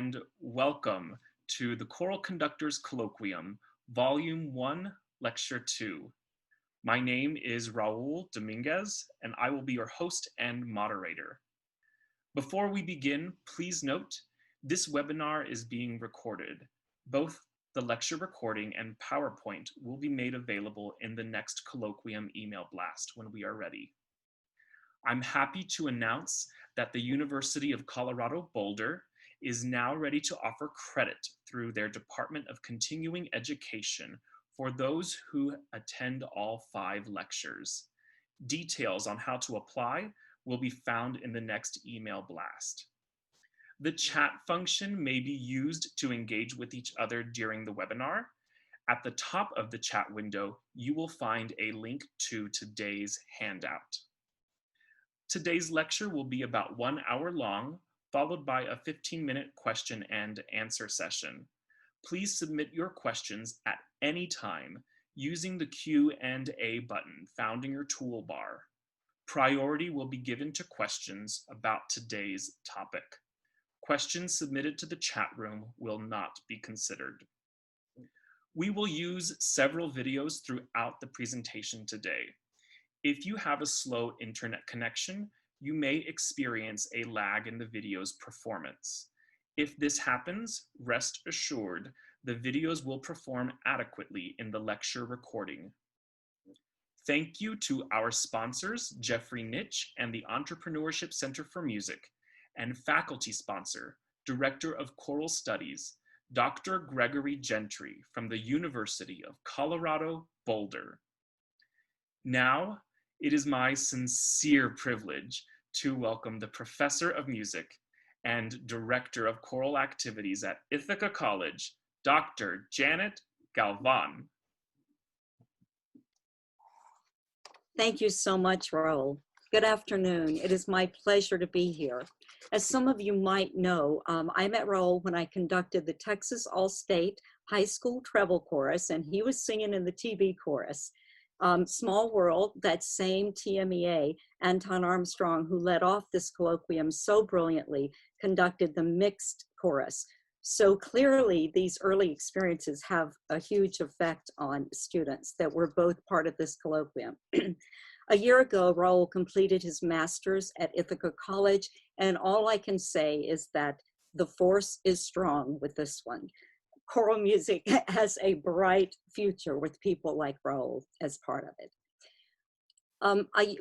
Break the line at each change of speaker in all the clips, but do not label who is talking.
and welcome to the Choral Conductors Colloquium, Volume 1, Lecture 2. My name is Raul Dominguez, and I will be your host and moderator. Before we begin, please note, this webinar is being recorded. Both the lecture recording and PowerPoint will be made available in the next Colloquium email blast when we are ready. I'm happy to announce that the University of Colorado Boulder is now ready to offer credit through their Department of Continuing Education for those who attend all 5 lectures. Details on how to apply will be found in the next email blast. The chat function may be used to engage with each other during the webinar. At the top of the chat window, you will find a link to today's handout. Today's lecture will be about 1 hour long, followed by a 15-minute question and answer session. Please submit your questions at any time using the Q&A button found in your toolbar. Priority will be given to questions about today's topic. Questions submitted to the chat room will not be considered. We will use several videos throughout the presentation today. If you have a slow internet connection, you may experience a lag in the video's performance. If this happens, rest assured, the videos will perform adequately in the lecture recording. Thank you to our sponsors, Jeffrey Nytch and the Entrepreneurship Center for Music, and faculty sponsor, Director of Choral Studies, Dr. Gregory Gentry from the University of Colorado Boulder. Now, it is my sincere privilege to welcome the Professor of Music and Director of Choral Activities at Ithaca College, Dr. Janet Galván.
Thank you so much, Raul. Good afternoon. It is my pleasure to be here. As some of you might know, I met Raul when I conducted the Texas All-State High School Treble Chorus, and he was singing in the TV chorus. Small world, that same TMEA, Anton Armstrong, who led off this colloquium so brilliantly, conducted the mixed chorus. So clearly, these early experiences have a huge effect on students that were both part of this colloquium. A year ago, Raul completed his master's at Ithaca College, and all I can say is that the force is strong with this one. Choral music has a bright future with people like Raul as part of it.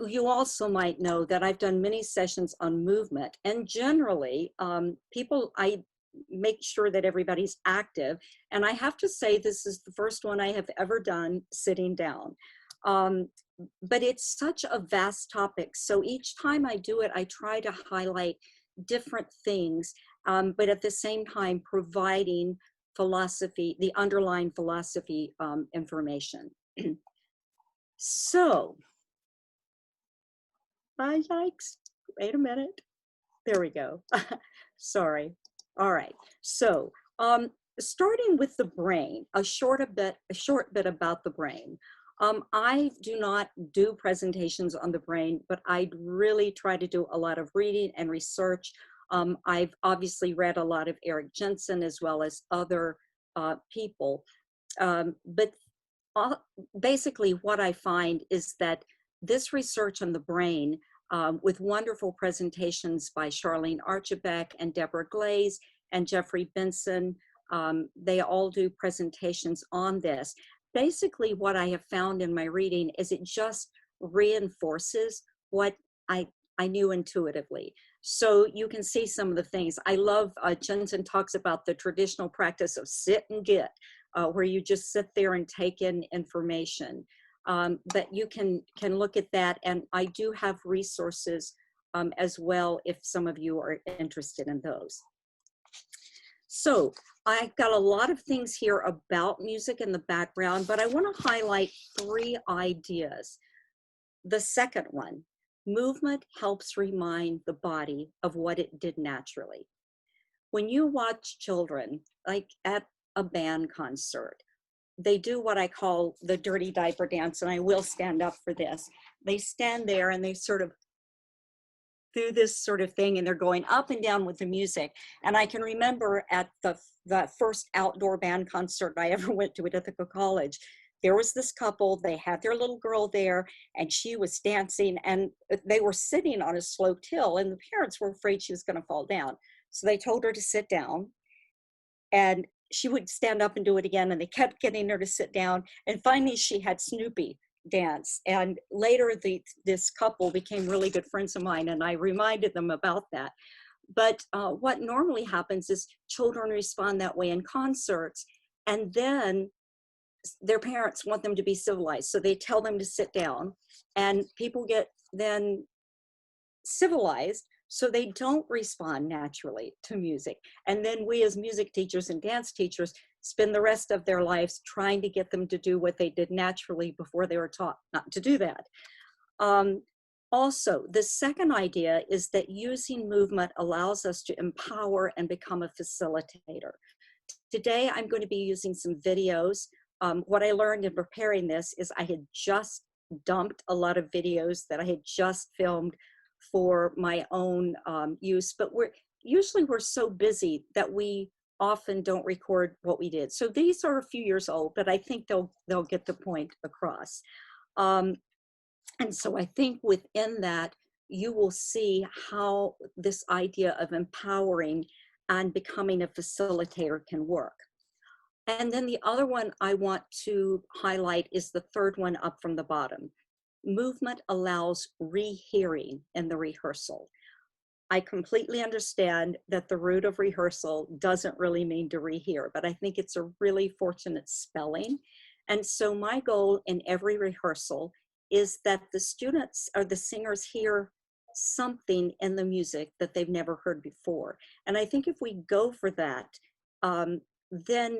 You also might know that I've done many sessions on movement, and generally, I make sure that everybody's active, and I have to say this is the first one I have ever done sitting down. But it's such a vast topic, so each time I do it, I try to highlight different things, but at the same time providing philosophy, the underlying philosophy information. So, yikes, wait a minute. There we go. Sorry. All right. So, starting with the brain, a short bit about the brain. I do not do presentations on the brain, but I really try to do a lot of reading and research. I've obviously read a lot of Eric Jensen as well as other people. But basically what I find is that this research on the brain with wonderful presentations by Charlene Archibek and Deborah Glaze and Jeffrey Benson, they all do presentations on this. Basically what I have found in my reading is it just reinforces what I knew intuitively. So you can see some of the things. I love, Jensen talks about the traditional practice of sit and get, where you just sit there and take in information. But you can look at that, and I do have resources as well if some of you are interested in those. So I've got a lot of things here about music in the background, but I want to highlight 3 ideas. The second one, movement helps remind the body of what it did naturally. When you watch children, like at a band concert, they do what I call the dirty diaper dance, and I will stand up for this. They stand there and they sort of through this sort of thing, and they're going up and down with the music. And I can remember at the first outdoor band concert I ever went to at Ithaca College, there was this couple, they had their little girl there, and she was dancing, and they were sitting on a sloped hill, and the parents were afraid she was going to fall down. So they told her to sit down, and she would stand up and do it again, and they kept getting her to sit down, and finally she had Snoopy dance. And later this couple became really good friends of mine, and I reminded them about that. But what normally happens is children respond that way in concerts, and then their parents want them to be civilized, so they tell them to sit down, and people get then civilized, so they don't respond naturally to music. And then we as music teachers and dance teachers spend the rest of their lives trying to get them to do what they did naturally before they were taught not to do that. Also, the second idea is that using movement allows us to empower and become a facilitator. Today, I'm going to be using some videos. What I learned in preparing this is I had just dumped a lot of videos that I had just filmed for my own use, but we're so busy that we often don't record what we did. So these are a few years old, but I think they'll get the point across. And so I think within that, you will see how this idea of empowering and becoming a facilitator can work. And then the other one I want to highlight is the third one up from the bottom. Movement allows rehearing in the rehearsal. I completely understand that the root of rehearsal doesn't really mean to rehear, but I think it's a really fortunate spelling. And so my goal in every rehearsal is that the students or the singers hear something in the music that they've never heard before. And I think if we go for that, then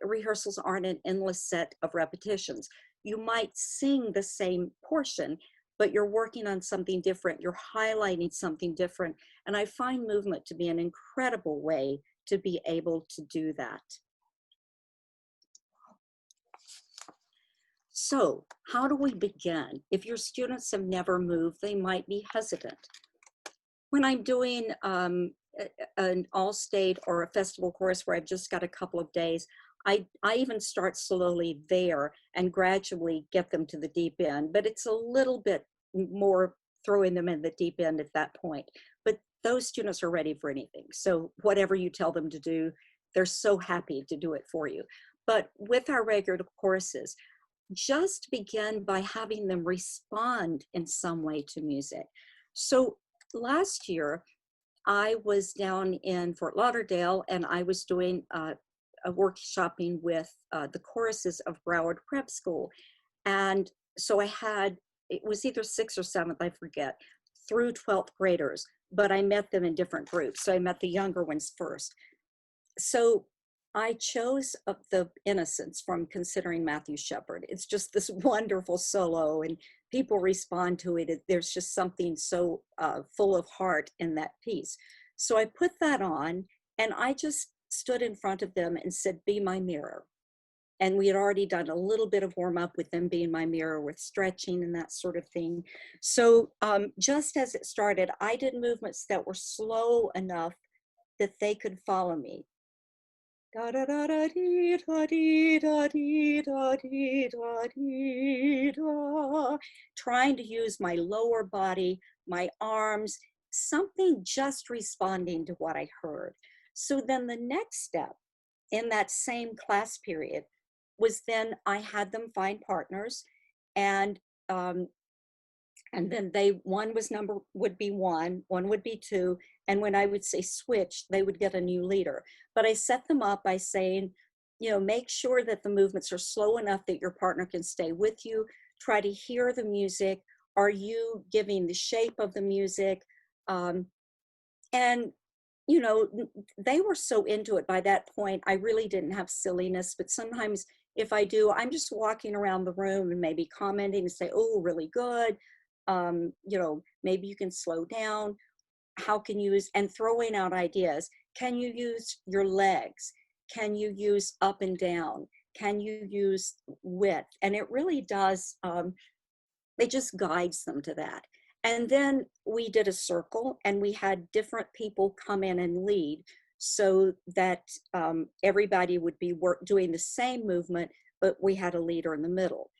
rehearsals aren't an endless set of repetitions. You might sing the same portion, but you're working on something different. You're highlighting something different. And I find movement to be an incredible way to be able to do that. So how do we begin? If your students have never moved, they might be hesitant. When I'm doing an all-state or a festival chorus where I've just got a couple of days, I even start slowly there and gradually get them to the deep end, but it's a little bit more throwing them in the deep end at that point. But those students are ready for anything. So whatever you tell them to do, they're so happy to do it for you. But with our regular courses, just begin by having them respond in some way to music. So last year, I was down in Fort Lauderdale, and I was doing a workshopping with the choruses of Broward Prep School. And so I had, it was either 6th or 7th, I forget, through 12th graders, but I met them in different groups. So I met the younger ones first. So I chose the Innocents from Considering Matthew Shepard. It's just this wonderful solo, and people respond to it. There's just something so full of heart in that piece. So I put that on, and I just stood in front of them and said, "Be my mirror." And we had already done a little bit of warm up with them being my mirror with stretching and that sort of thing. So just as it started, I did movements that were slow enough that they could follow me. Da da da da dee da dee da dee da dee da dee da. Trying to use my lower body, my arms, something just responding to what I heard. So then the next step in that same class period was then I had them find partners, and then one would be one would be two, and when I would say switch, they would get a new leader. But I set them up by saying, make sure that the movements are slow enough that your partner can stay with you. Try to hear the music. Are you giving the shape of the music? And they were so into it by that point. I really didn't have silliness, but sometimes if I do, I'm just walking around the room and maybe commenting and say, "Oh, really good. Maybe you can slow down. How can you use," and throwing out ideas. Can you use your legs? Can you use up and down? Can you use width? And it really does, it just guides them to that. And then we did a circle, and we had different people come in and lead, so that everybody would be doing the same movement, but we had a leader in the middle.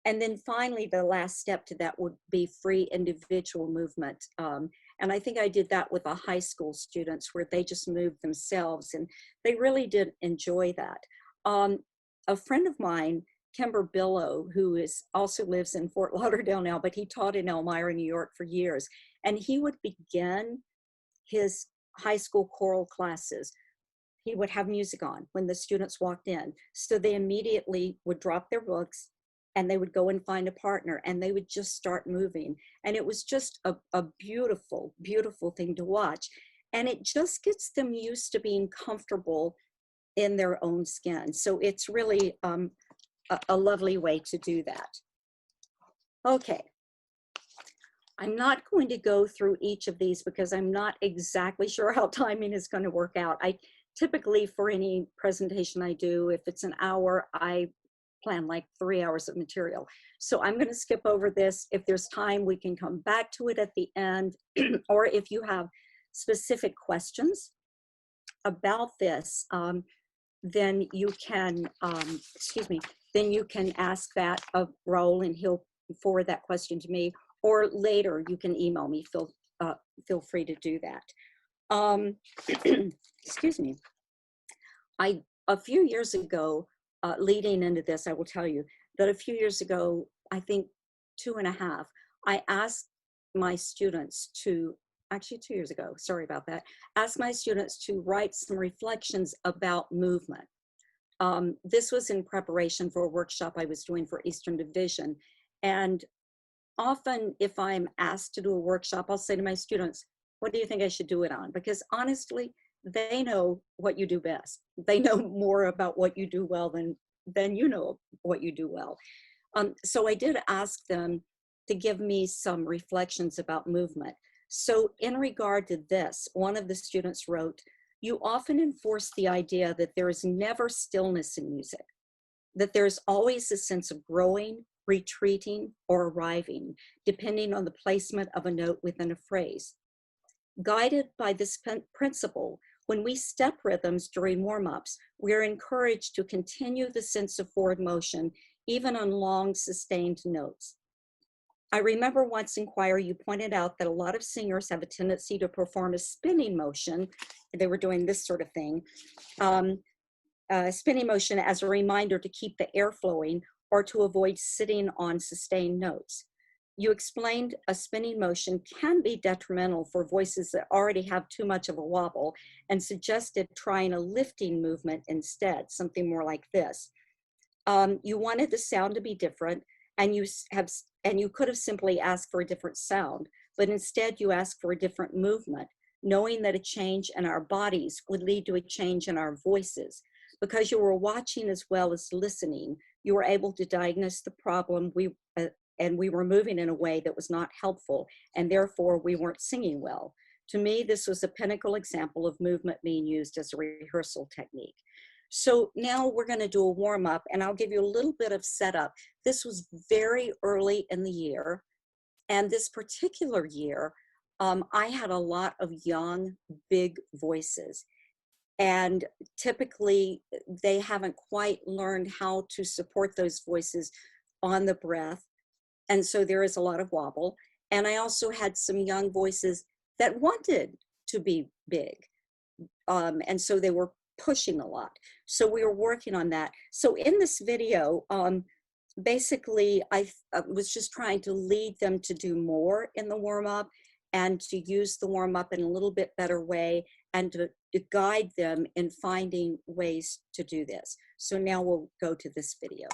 And then finally, the last step to that would be free individual movement. And I think I did that with the high school students, where they just moved themselves, and they really did enjoy that. A friend of mine, Kimber Billow, who also lives in Fort Lauderdale now, but he taught in Elmira, New York for years. And he would begin his high school choral classes. He would have music on when the students walked in. So they immediately would drop their books, and they would go and find a partner, and they would just start moving. And it was just a beautiful, beautiful thing to watch. And it just gets them used to being comfortable in their own skin. So it's really a lovely way to do that. Okay. I'm not going to go through each of these because I'm not exactly sure how timing is going to work out. I typically, for any presentation I do, if it's an hour, I plan like 3 hours of material. So I'm going to skip over this. If there's time, we can come back to it at the end. Or if you have specific questions about this, then you can, then you can ask that of Raul, and he'll forward that question to me. Or later, you can email me. Feel free to do that. Excuse me. A few years ago, leading into this, I will tell you that a few years ago, I think 2.5, I asked my students to, actually 2 years ago, sorry about that, asked my students to write some reflections about movement. This was in preparation for a workshop I was doing for Eastern Division. And often if I'm asked to do a workshop, I'll say to my students, what do you think I should do it on? Because honestly, they know what you do best. They know more about what you do well than you know what you do well. So I did ask them to give me some reflections about movement. So in regard to this, one of the students wrote, you often enforce the idea that there is never stillness in music, that there's always a sense of growing, retreating, or arriving, depending on the placement of a note within a phrase. Guided by this principle, when we step rhythms during warm-ups, we are encouraged to continue the sense of forward motion, even on long sustained notes. I remember once in choir, you pointed out that a lot of singers have a tendency to perform a spinning motion. They were doing this sort of thing, spinning motion as a reminder to keep the air flowing or to avoid sitting on sustained notes. You explained a spinning motion can be detrimental for voices that already have too much of a wobble, and suggested trying a lifting movement instead, something more like this. You wanted the sound to be different, and you could have simply asked for a different sound, but instead you asked for a different movement, knowing that a change in our bodies would lead to a change in our voices. Because you were watching as well as listening, you were able to diagnose the problem, and we were moving in a way that was not helpful, and therefore we weren't singing well. To me, this was a pinnacle example of movement being used as a rehearsal technique. So now we're going to do a warm-up, and I'll give you a little bit of setup. This was very early in the year, and this particular year, I had a lot of young, big voices. And typically, they haven't quite learned how to support those voices on the breath. And so there is a lot of wobble. And I also had some young voices that wanted to be big. And so they were pushing a lot. So we were working on that. So in this video, basically, I was just trying to lead them to do more in the warm-up and to use the warm-up in a little bit better way, and to guide them in finding ways to do this. So now we'll go to this video.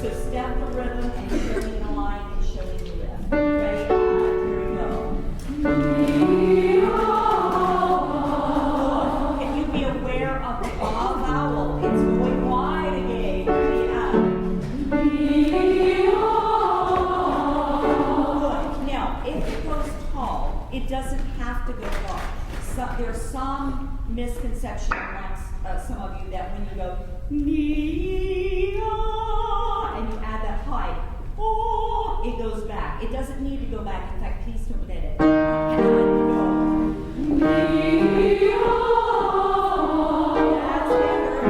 So step the rhythm and showing the line and showing the lift. Ready? Here we go. Can you be aware of the vowel? It's going wide again. Good. Now, if it goes tall, it doesn't have to go far. So, there's some misconception amongst some of you that when you go and you add that high,
it goes back. It doesn't need to go back. In fact, please don't let it. And then go. That's better.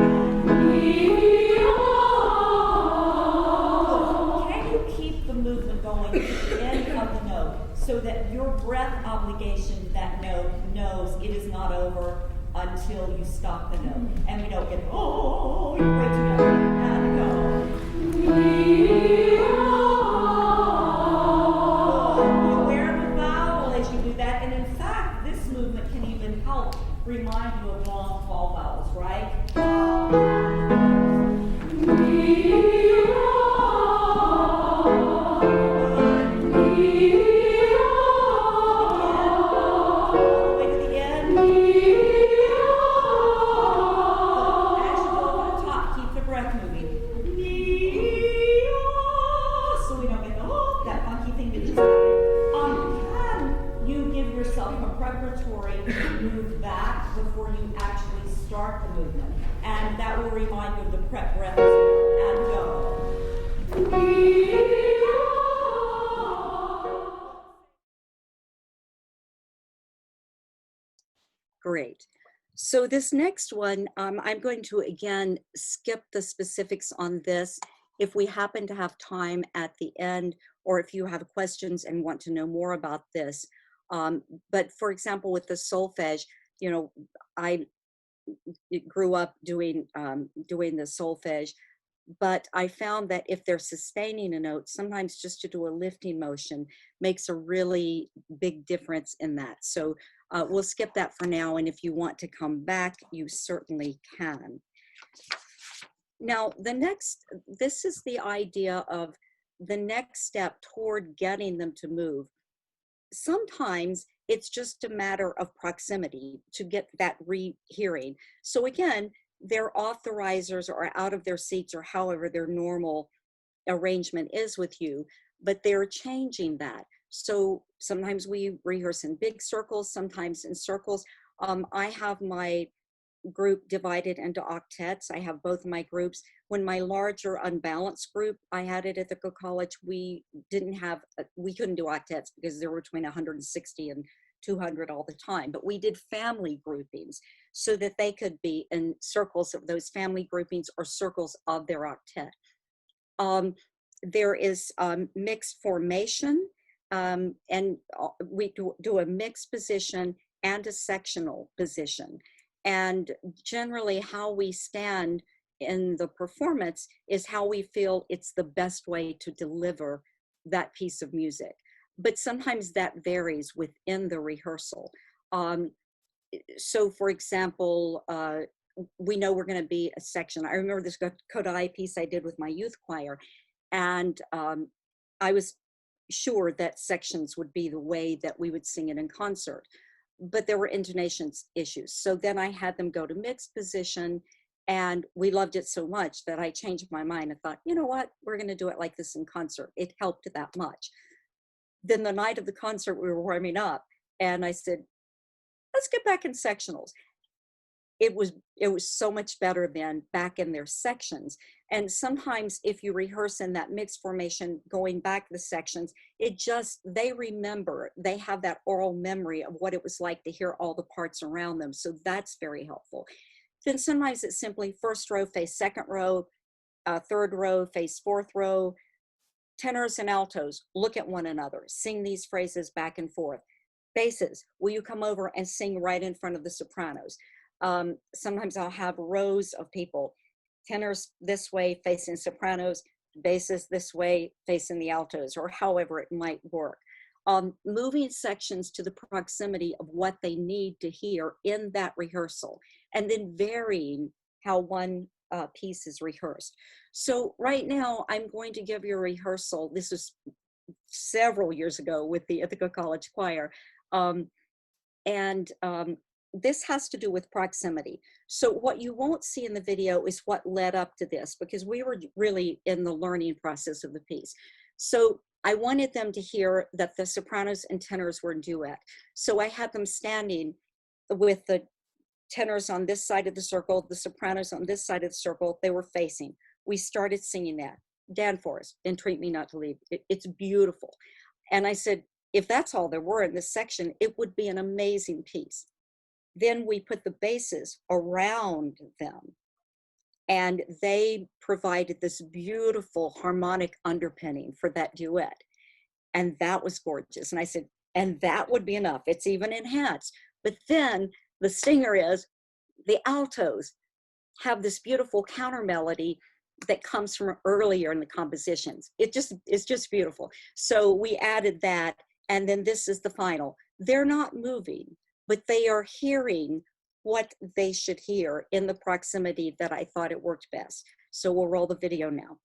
Can you keep the movement going to the end of the note so that your breath obligation, that note, knows it is not over until you stop the note? And we don't get, oh, you're way too young. And go. Aware of the vowel as you do that. And in fact, this movement can even help remind you of long fall vowels, right? Move back before you actually start the movement, and that will remind you of the prep breath as well. And go.
Great. So this next one, I'm going to again skip the specifics on this. If we happen to have time at the end, or if you have questions and want to know more about this. But for example, with the solfege, you know, I grew up doing the solfege, but I found that if they're sustaining a note, sometimes just to do a lifting motion makes a really big difference in that. So we'll skip that for now, and if you want to come back, you certainly can. Now, this is the idea of the next step toward getting them to move. Sometimes it's just a matter of proximity to get that rehearing. So again, their authorizers are out of their seats or however their normal arrangement is with you, but they're changing that. So sometimes we rehearse in big circles, sometimes in circles. I have my group divided into octets. I have both my groups. When my larger unbalanced group, I had it at the college, we couldn't do octets because there were between 160 and 200 all the time, but we did family groupings so that they could be in circles of those family groupings or circles of their octet. There is mixed formation, and we do a mixed position and a sectional position. And generally how we stand in the performance is how we feel it's the best way to deliver that piece of music. But sometimes that varies within the rehearsal. So for example, we know we're going to be a section. I remember this Kodai piece I did with my youth choir, and I was sure that sections would be the way that we would sing it in concert, but there were intonation issues. So then I had them go to mixed position, and we loved it so much that I changed my mind and thought, you know what, we're going to do it like this in concert. It helped that much. Then the night of the concert, we were warming up, and I said, let's get back in sectionals. It was so much better than back in their sections. And sometimes if you rehearse in that mixed formation, going back the sections, they remember, they have that oral memory of what it was like to hear all the parts around them. So that's very helpful. Then sometimes it's simply first row face second row, third row face fourth row. Tenors and altos, look at one another, sing these phrases back and forth. Basses, will you come over and sing right in front of the sopranos? Sometimes I'll have rows of people, tenors this way facing sopranos, basses this way facing the altos, or however it might work. Moving sections to the proximity of what they need to hear in that rehearsal, and then varying how one piece is rehearsed. So right now I'm going to give you a rehearsal. This was several years ago with the Ithaca College Choir. This has to do with proximity. So what you won't see in the video is what led up to this, because we were really in the learning process of the piece. So I wanted them to hear that the sopranos and tenors were in duet. So I had them standing with the tenors on this side of the circle, the sopranos on this side of the circle. They were facing. We started singing that. Dan Forrest, Entreat Me Not to Leave. It's beautiful. And I said, if that's all there were in this section, it would be an amazing piece. Then we put the basses around them, and they provided this beautiful harmonic underpinning for that duet. And that was gorgeous. And I said, and that would be enough. It's even enhanced. But then the stinger is the altos have this beautiful counter melody that comes from earlier in the compositions. It's just beautiful. So we added that, and then this is the final. They're not moving, but they are hearing what they should hear in the proximity that I thought it worked best. So we'll roll the video now.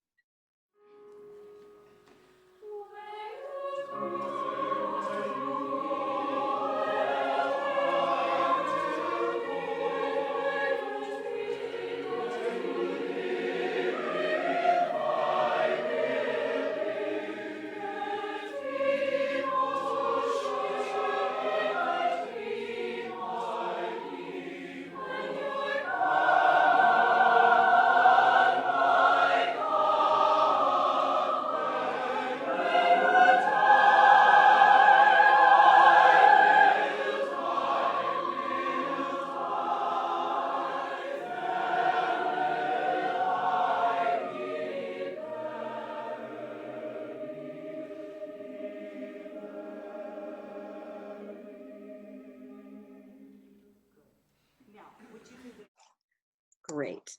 Great.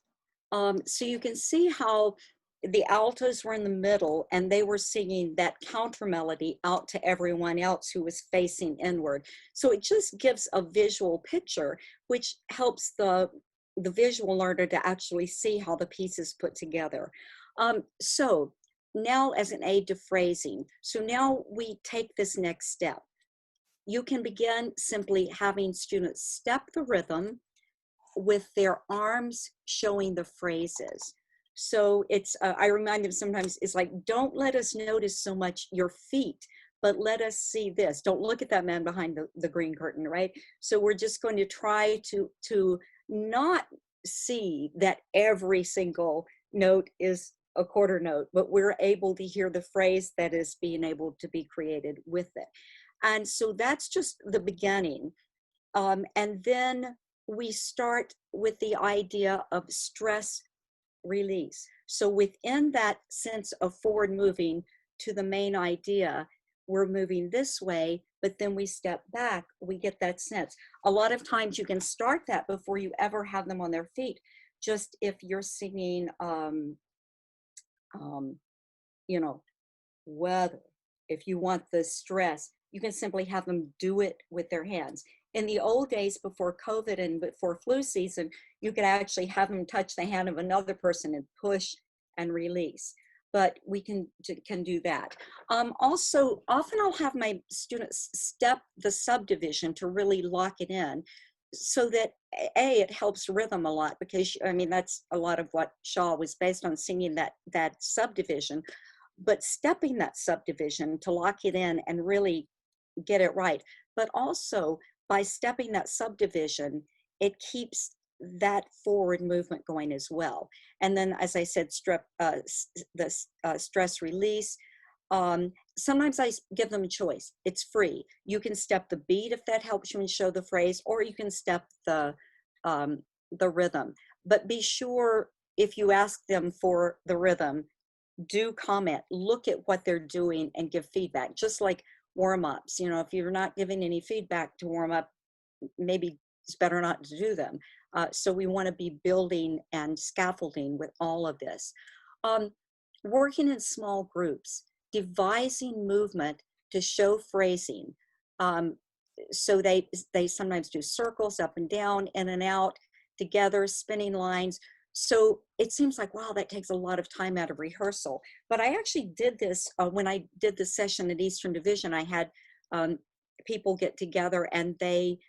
So you can see how the altos were in the middle and they were singing that counter melody out to everyone else who was facing inward. So it just gives a visual picture, which helps the visual learner to actually see how the pieces put together. So now as an aid to phrasing, so now we take this next step. You can begin simply having students step the rhythm with their arms showing the phrases. So it's, I remind them sometimes, it's like, don't let us notice so much your feet, but let us see this. Don't look at that man behind the green curtain, right? So we're just going to try to not see that every single note is a quarter note, but we're able to hear the phrase that is being able to be created with it. And so that's just the beginning. And then we start with the idea of stress release. So within that sense of forward moving to the main idea, we're moving this way, but then we step back, we get that sense. A lot of times you can start that before you ever have them on their feet. Just if you're singing, you know, weather, if you want the stress, you can simply have them do it with their hands. In the old days, before COVID and before flu season, you could actually have them touch the hand of another person and push and release. But we can do that. Also, often I'll have my students step the subdivision to really lock it in, so that it helps rhythm a lot, because I mean that's a lot of what Shaw was based on, singing that subdivision, but stepping that subdivision to lock it in and really get it right. But also, by stepping that subdivision, it keeps that forward movement going as well. And then, as I said, stress release. Sometimes I give them a choice. It's free. You can step the beat if that helps you and show the phrase, or you can step the rhythm. But be sure, if you ask them for the rhythm, do comment, look at what they're doing and give feedback, just like warm-ups. You know, if you're not giving any feedback to warm up, maybe it's better not to do them. So we want to be building and scaffolding with all of this. Working in small groups, devising movement to show phrasing. So they sometimes do circles up and down, in and out, together, spinning lines. So it seems like, wow, that takes a lot of time out of rehearsal. But I actually did this when I did the session at Eastern Division. I had people get together, and they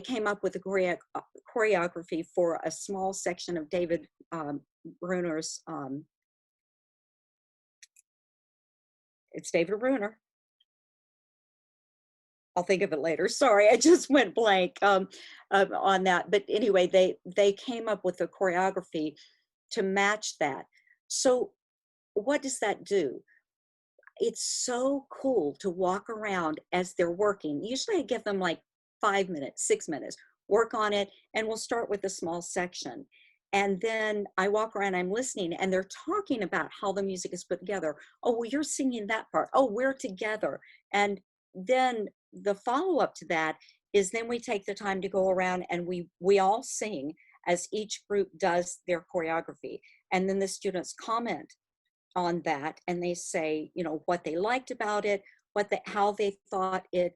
came up with a choreography for a small section of David Bruner's. It's David Bruner. I'll think of it later. Sorry, I just went blank on that. But anyway, they came up with a choreography to match that. So what does that do? It's so cool to walk around as they're working. Usually I give them like 5 minutes, 6 minutes, work on it, and we'll start with a small section. And then I walk around, I'm listening, and they're talking about how the music is put together. Oh, well, you're singing that part. Oh, we're together. And then the follow-up to that is then we take the time to go around and we all sing as each group does their choreography. And then the students comment on that, and they say, you know, what they liked about it, how they thought it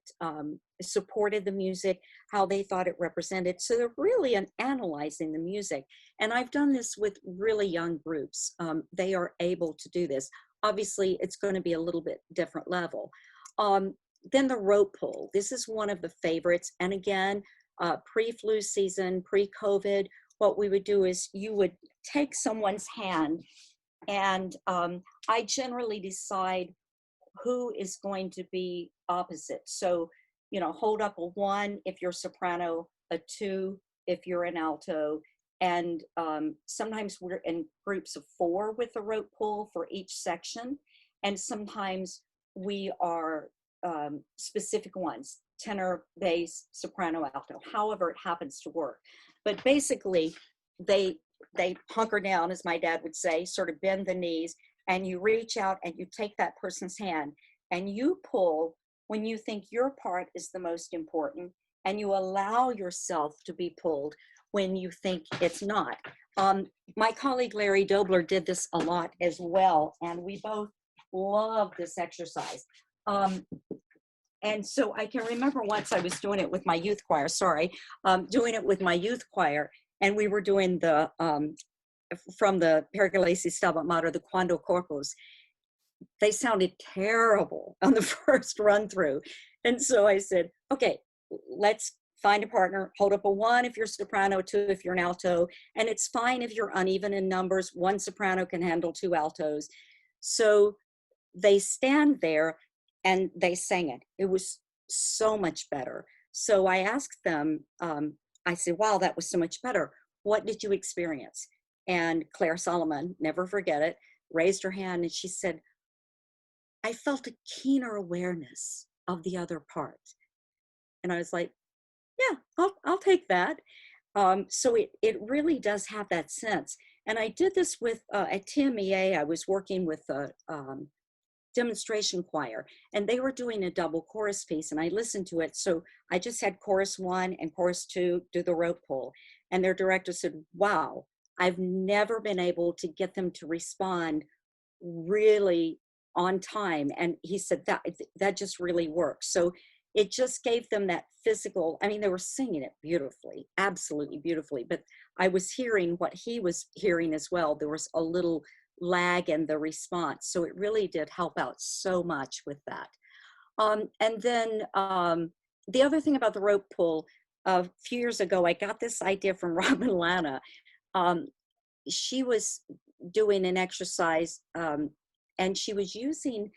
supported the music, how they thought it represented. So they're really analyzing the music. And I've done this with really young groups. They are able to do this. Obviously, it's going to be a little bit different level. Then the rope pull. This is one of the favorites. And again, pre-flu season, pre-COVID, what we would do is you would take someone's hand, and I generally decide who is going to be opposite. So, you know, hold up a 1 if you're soprano, a 2 if you're an alto, and sometimes we're in groups of 4 with the rope pull for each section, and sometimes we are specific ones, tenor, bass, soprano, alto, however it happens to work. But basically, they hunker down, as my dad would say, sort of bend the knees, and you reach out and you take that person's hand and you pull when you think your part is the most important, and you allow yourself to be pulled when you think it's not. My colleague Larry Dobler did this a lot as well, and we both love this exercise. And so I can remember once I was doing it with my youth choir, doing it with my youth choir, and we were doing the, from the Pergolesi Stabat Mater, the Quando Corpus. They sounded terrible on the first run through. And so I said, okay, let's find a partner, hold up a 1 if you're soprano, 2 if you're an alto, and it's fine if you're uneven in numbers. 1 soprano can handle 2 altos. So they stand there and they sang it. It was so much better. So I asked them, I said, wow, that was so much better. What did you experience? And Claire Solomon, never forget it, raised her hand and she said, I felt a keener awareness of the other part. And I was like, yeah, I'll take that. So it really does have that sense. And I did this with, at TMEA, I was working with a demonstration choir, and they were doing a double chorus piece, and I listened to it. So I just had chorus 1 and chorus 2 do the rope pull. And their director said, wow, I've never been able to get them to respond really on time. And he said that just really works. So it just gave them that physical, I mean, they were singing it beautifully, absolutely beautifully, but I was hearing what he was hearing as well. There was a little lag in the response. So it really did help out so much with that. And then the other thing about the rope pull, a few years ago, I got this idea from Robin Lana. She was doing an exercise and she was using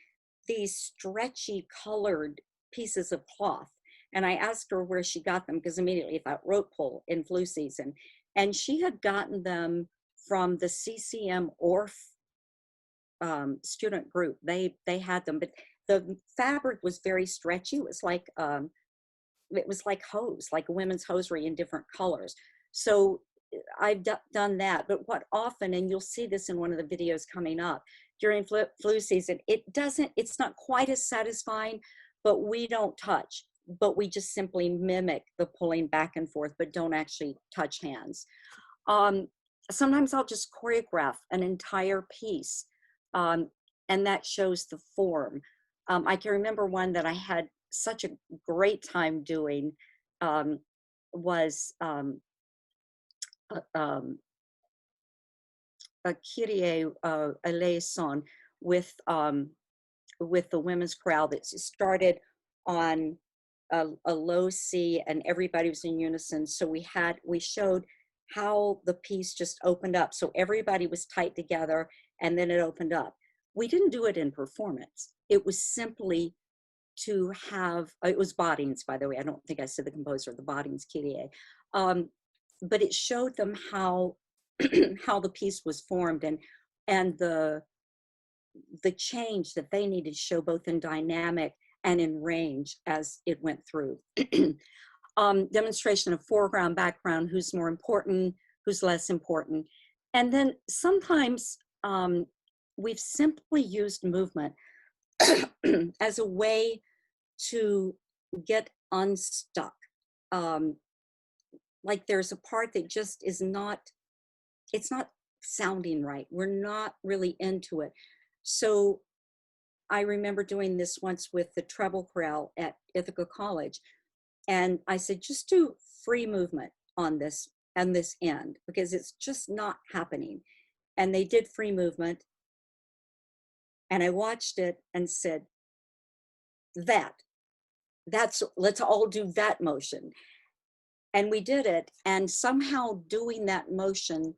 these stretchy colored pieces of cloth. And I asked her where she got them, because immediately I thought rope pull in flu season. And she had gotten them from the CCM ORF student group. They had them, but the fabric was very stretchy. It was like hose, like a women's hosiery in different colors. So I've done that. But what often, and you'll see this in one of the videos coming up, during flu season, it's not quite as satisfying, but we don't touch, but we just simply mimic the pulling back and forth, but don't actually touch hands. Sometimes I'll just choreograph an entire piece, and that shows the form. I can remember one that I had such a great time doing was a Kyrie eleison with the women's chorale that started on a low C and everybody was in unison. So we showed how the piece just opened up. So everybody was tight together and then it opened up. We didn't do it in performance. It was simply to have, it was Bodings, by the way. I don't think I said the composer, the Bodings Kyrie. But it showed them how how the piece was formed, and the the change that they needed to show both in dynamic and in range as it went through. Demonstration of foreground, background, who's more important, who's less important. And then sometimes we've simply used movement as a way to get unstuck. Like there's a part that just is not, it's not sounding right. We're not really into it. So I remember doing this once with the treble chorale at Ithaca College. And I said, just do free movement on this and this end, because it's just not happening. And they did free movement. And I watched it and said, let's all do that motion. And we did it. And somehow doing that motion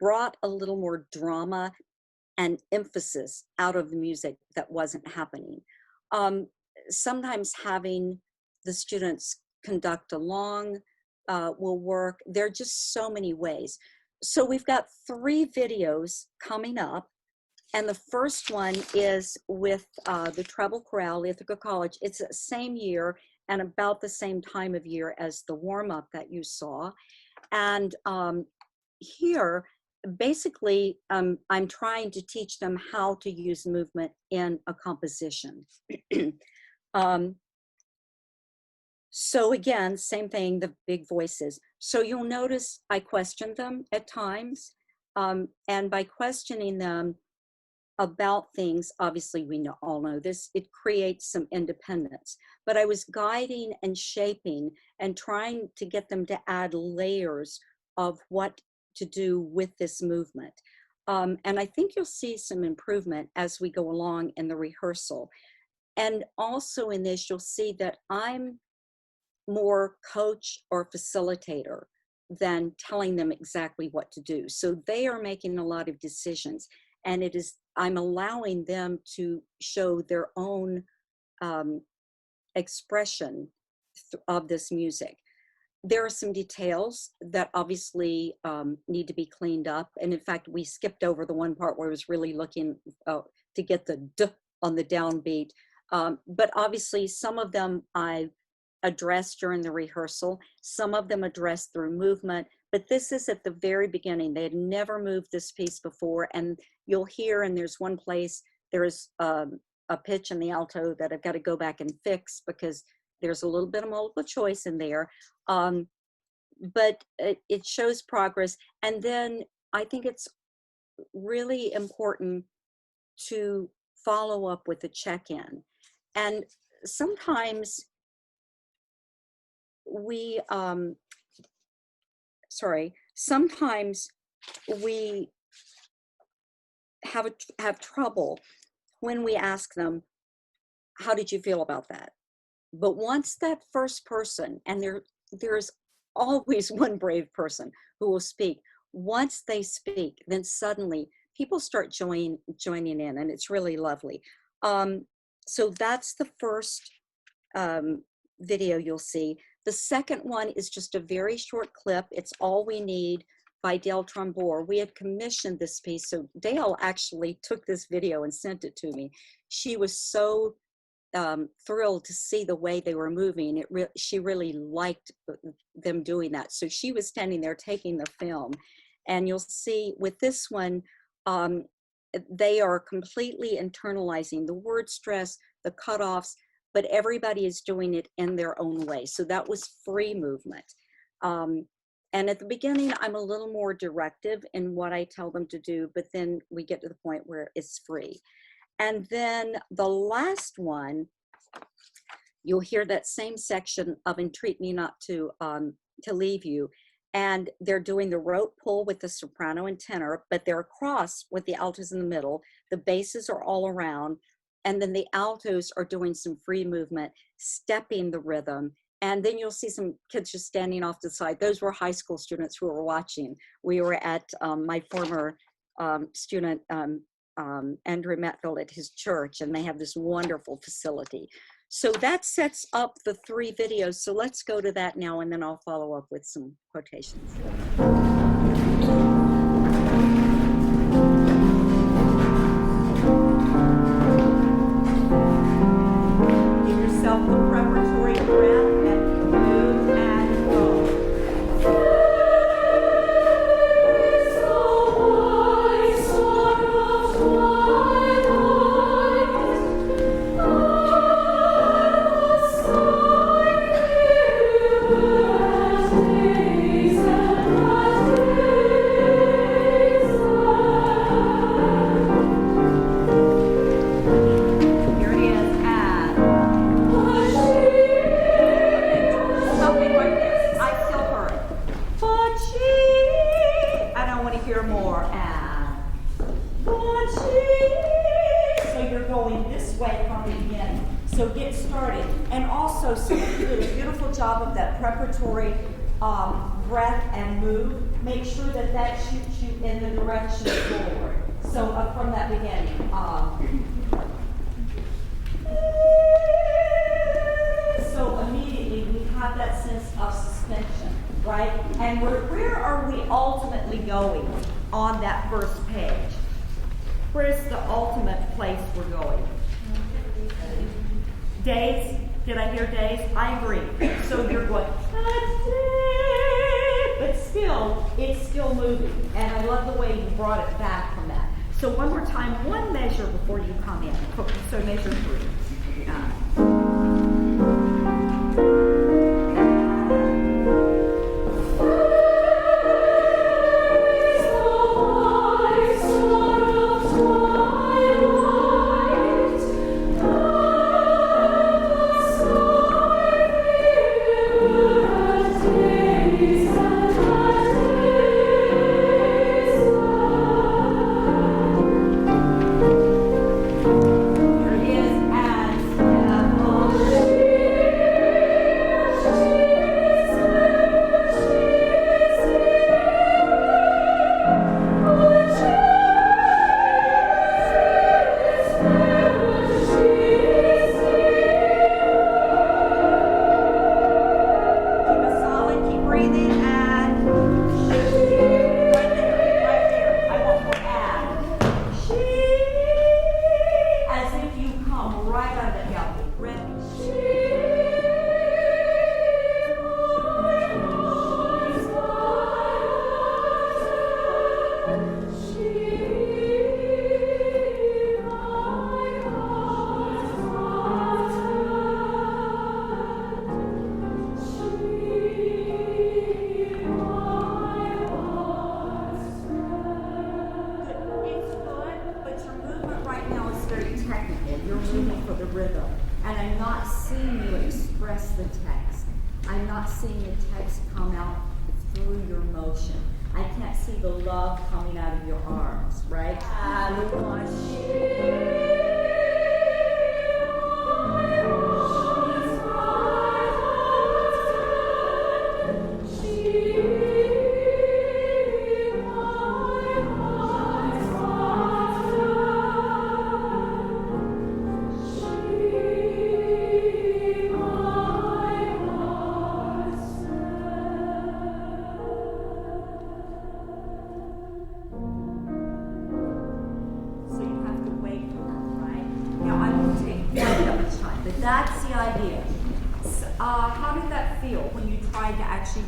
brought a little more drama and emphasis out of the music that wasn't happening. Sometimes having the students conduct along will work. There are just so many ways. So we've got 3 videos coming up. And the first one is with the treble chorale, Ithaca College. It's the same year and about the same time of year as the warm-up that you saw. And here, basically, I'm trying to teach them how to use movement in a composition. So again, same thing, the big voices. So you'll notice I question them at times. And by questioning them about things, obviously we all know this, it creates some independence. But I was guiding and shaping and trying to get them to add layers of what to do with this movement. And I think you'll see some improvement as we go along in the rehearsal. And also in this, you'll see that I'm more coach or facilitator than telling them exactly what to do. So they are making a lot of decisions, and I'm allowing them to show their own expression of this music. There are some details that obviously need to be cleaned up. And in fact, we skipped over the one part where I was really looking to get the D on the downbeat. But obviously some of them I addressed during the rehearsal, some of them addressed through movement, but this is at the very beginning. They had never moved this piece before, and you'll hear, and there's one place, there's a pitch in the alto that I've got to go back and fix because there's a little bit of multiple choice in there, but it shows progress. And then I think it's really important to follow up with a check-in. And sometimes sometimes we have trouble when we ask them, how did you feel about that? But once that first person, and there's always one brave person who will speak, once they speak, then suddenly people start joining in, and it's really lovely. So that's the first video you'll see. The second one is just a very short clip. It's All We Need by Dale Trombore. We had commissioned this piece, so Dale actually took this video and sent it to me. She was so thrilled to see the way they were moving. She really liked them doing that. So she was standing there taking the film. And you'll see with this one, they are completely internalizing the word stress, the cutoffs, but everybody is doing it in their own way. So that was free movement. And at the beginning, I'm a little more directive in what I tell them to do, but then we get to the point where it's free. And then the last one, you'll hear that same section of Entreat Me Not to Leave You. And they're doing the rote pull with the soprano and tenor, but they're across with the altos in the middle. The basses are all around. And then the altos are doing some free movement, stepping the rhythm. And then you'll see some kids just standing off to the side. Those were high school students who were watching. We were at my former student, Andrew Metfield, at his church, and they have this wonderful facility. So that sets up the 3 videos. So let's go to that now, and then I'll follow up with some quotations.
hear more. And 1, 2. So you're going this way from the beginning. So get started. And also, some of you did a beautiful job of that preparatory breath and move. Make sure that that shoots you in the direction forward. So from that beginning. So immediately we have that sense of suspension, right? And where are we ultimately going on that first page? Where's the ultimate place we're going? Days? Did I hear days? I agree. So you're going, but still, it's still moving. And I love the way you brought it back from that. So one more time, one measure before you come in. So measure 3.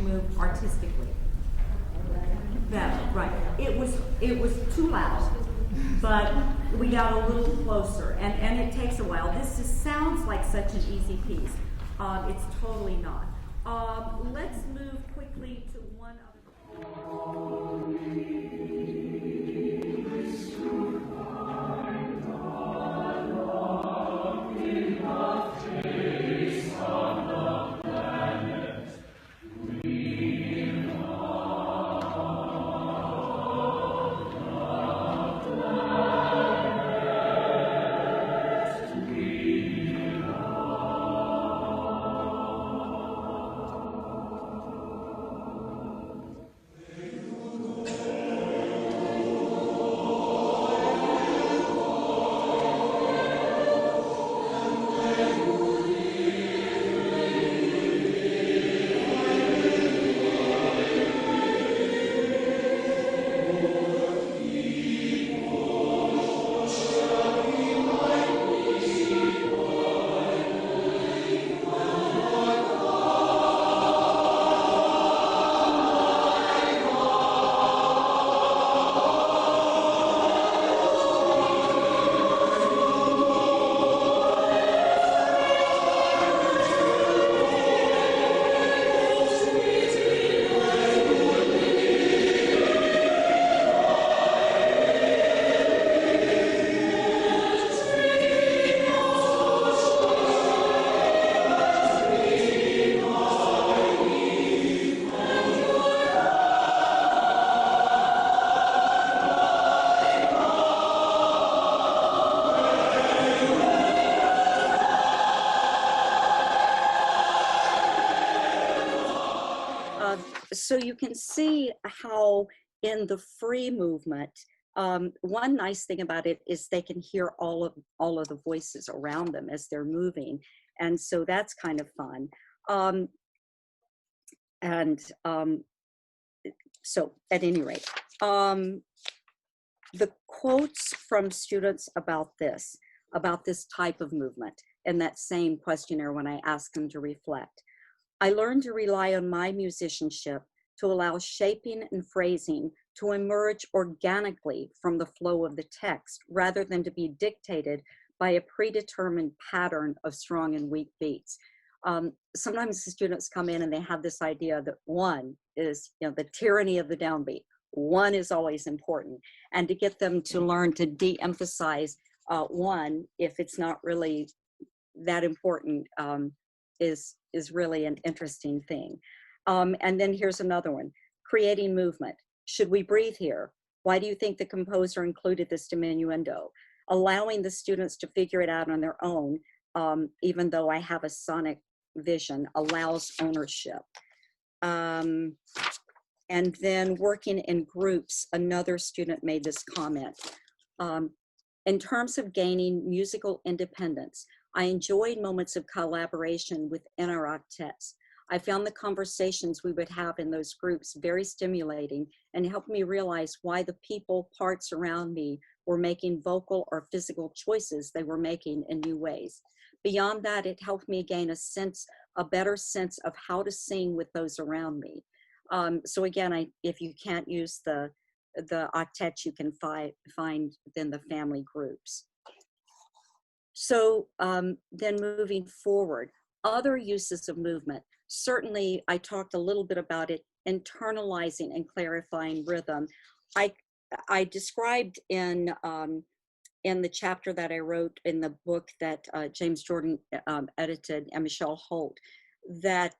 Move artistically. Better, right. It was too loud, but we got a little closer, and it takes a while. This just sounds like such an easy piece. It's totally not. Let's move quickly to one other.
so you can see how in the free movement, one nice thing about it is they can hear all of the voices around them as they're moving. And so that's kind of fun. So at any rate, the quotes from students about this type of movement in that same questionnaire when I asked them to reflect. I learned to rely on my musicianship to allow shaping and phrasing to emerge organically from the flow of the text rather than to be dictated by a predetermined pattern of strong and weak beats. Sometimes the students come in and they have this idea that one is, the tyranny of the downbeat. One is always important. And to get them to learn to de-emphasize one, if it's not really that important, is really an interesting thing. And then here's another one, creating movement. Should we breathe here? Why do you think the composer included this diminuendo? Allowing the students to figure it out on their own, even though I have a sonic vision, allows ownership. And then working in groups, another student made this comment. In terms of gaining musical independence, I enjoyed moments of collaboration within our octets. I found the conversations we would have in those groups very stimulating and helped me realize why the people, parts around me were making vocal or physical choices they were making in new ways. Beyond that, it helped me gain a better sense of how to sing with those around me. So again, if you can't use the octets, you can find within the family groups. So then moving forward, other uses of movement. Certainly, I talked a little bit about it, internalizing and clarifying rhythm. I described in the chapter that I wrote in the book that James Jordan edited and Michelle Holt, that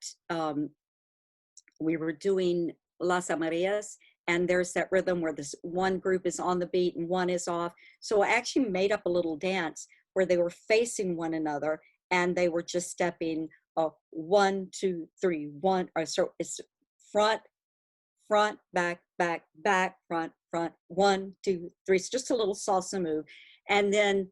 we were doing Las Amarias, and there's that rhythm where this one group is on the beat and one is off. So I actually made up a little dance where they were facing one another and they were just stepping 1, 2, 3, 1, or so it's front, front, back, back, back, front, front, 1, 2, 3. It's just a little salsa move. And then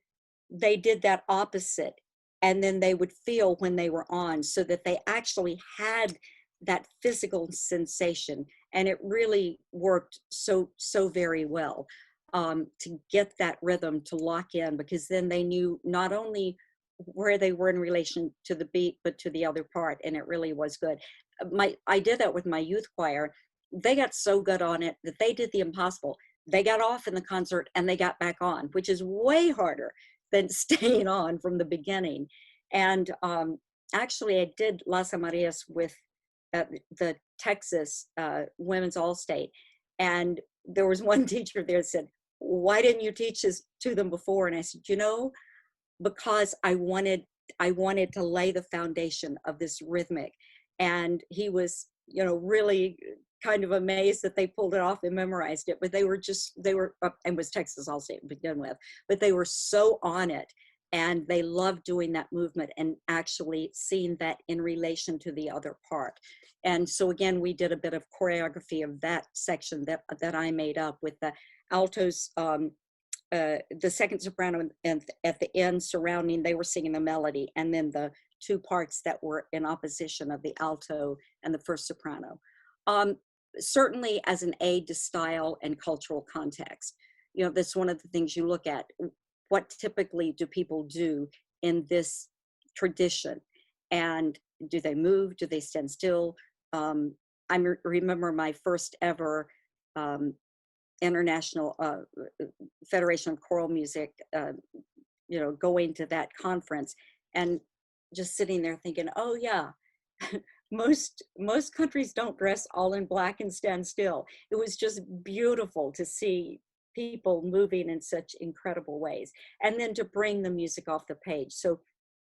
they did that opposite. And then they would feel when they were on, so that they actually had that physical sensation. And it really worked so very well to get that rhythm to lock in, because then they knew not only where they were in relation to the beat, but to the other part. And it really was good. I did that with my youth choir. They got so good on it that they did the impossible. They got off in the concert and they got back on, which is way harder than staying on from the beginning. And actually I did Las Amarias with the Texas Women's All-State. And there was one teacher there that said, why didn't you teach this to them before? And I said, because I wanted to lay the foundation of this rhythmic. And he was, really kind of amazed that they pulled it off and memorized it, but they were and was Texas All-State to begin with, but they were so on it. And they loved doing that movement and actually seeing that in relation to the other part. And so again, we did a bit of choreography of that section that I made up with the altos, the second soprano and at the end surrounding, they were singing the melody, and then the two parts that were in opposition of the alto and the first soprano. Certainly as an aid to style and cultural context. That's one of the things you look at. What typically do people do in this tradition? And do they move? Do they stand still? I remember my first ever International Federation of Choral Music, going to that conference and just sitting there thinking, oh yeah, most countries don't dress all in black and stand still. It was just beautiful to see people moving in such incredible ways, and then to bring the music off the page. So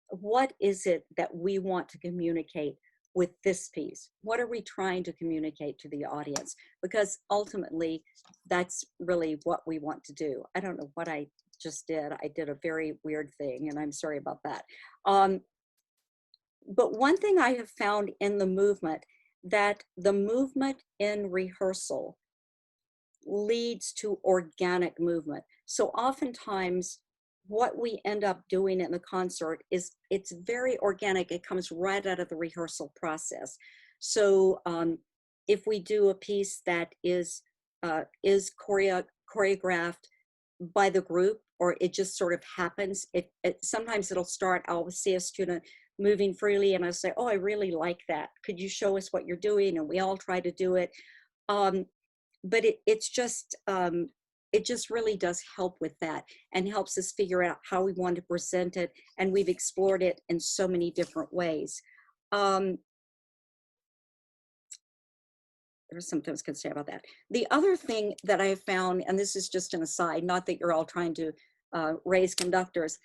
what is it that we want to communicate with this piece? What are we trying to communicate to the audience? Because ultimately, that's really what we want to do. I don't know what I just did. I did a very weird thing, and I'm sorry about that. But one thing I have found in the movement that the movement in rehearsal leads to organic movement. So oftentimes what we end up doing in the concert is it's very organic. It comes right out of the rehearsal process. So if we do a piece that is choreographed by the group, or it just sort of happens, sometimes it'll start, I'll see a student moving freely and I'll say, oh, I really like that. Could you show us what you're doing? And we all try to do it. But it just really does help with that and helps us figure out how we want to present it. And we've explored it in so many different ways. There's something I was going to say about that. The other thing that I have found, and this is just an aside, not that you're all trying to raise conductors,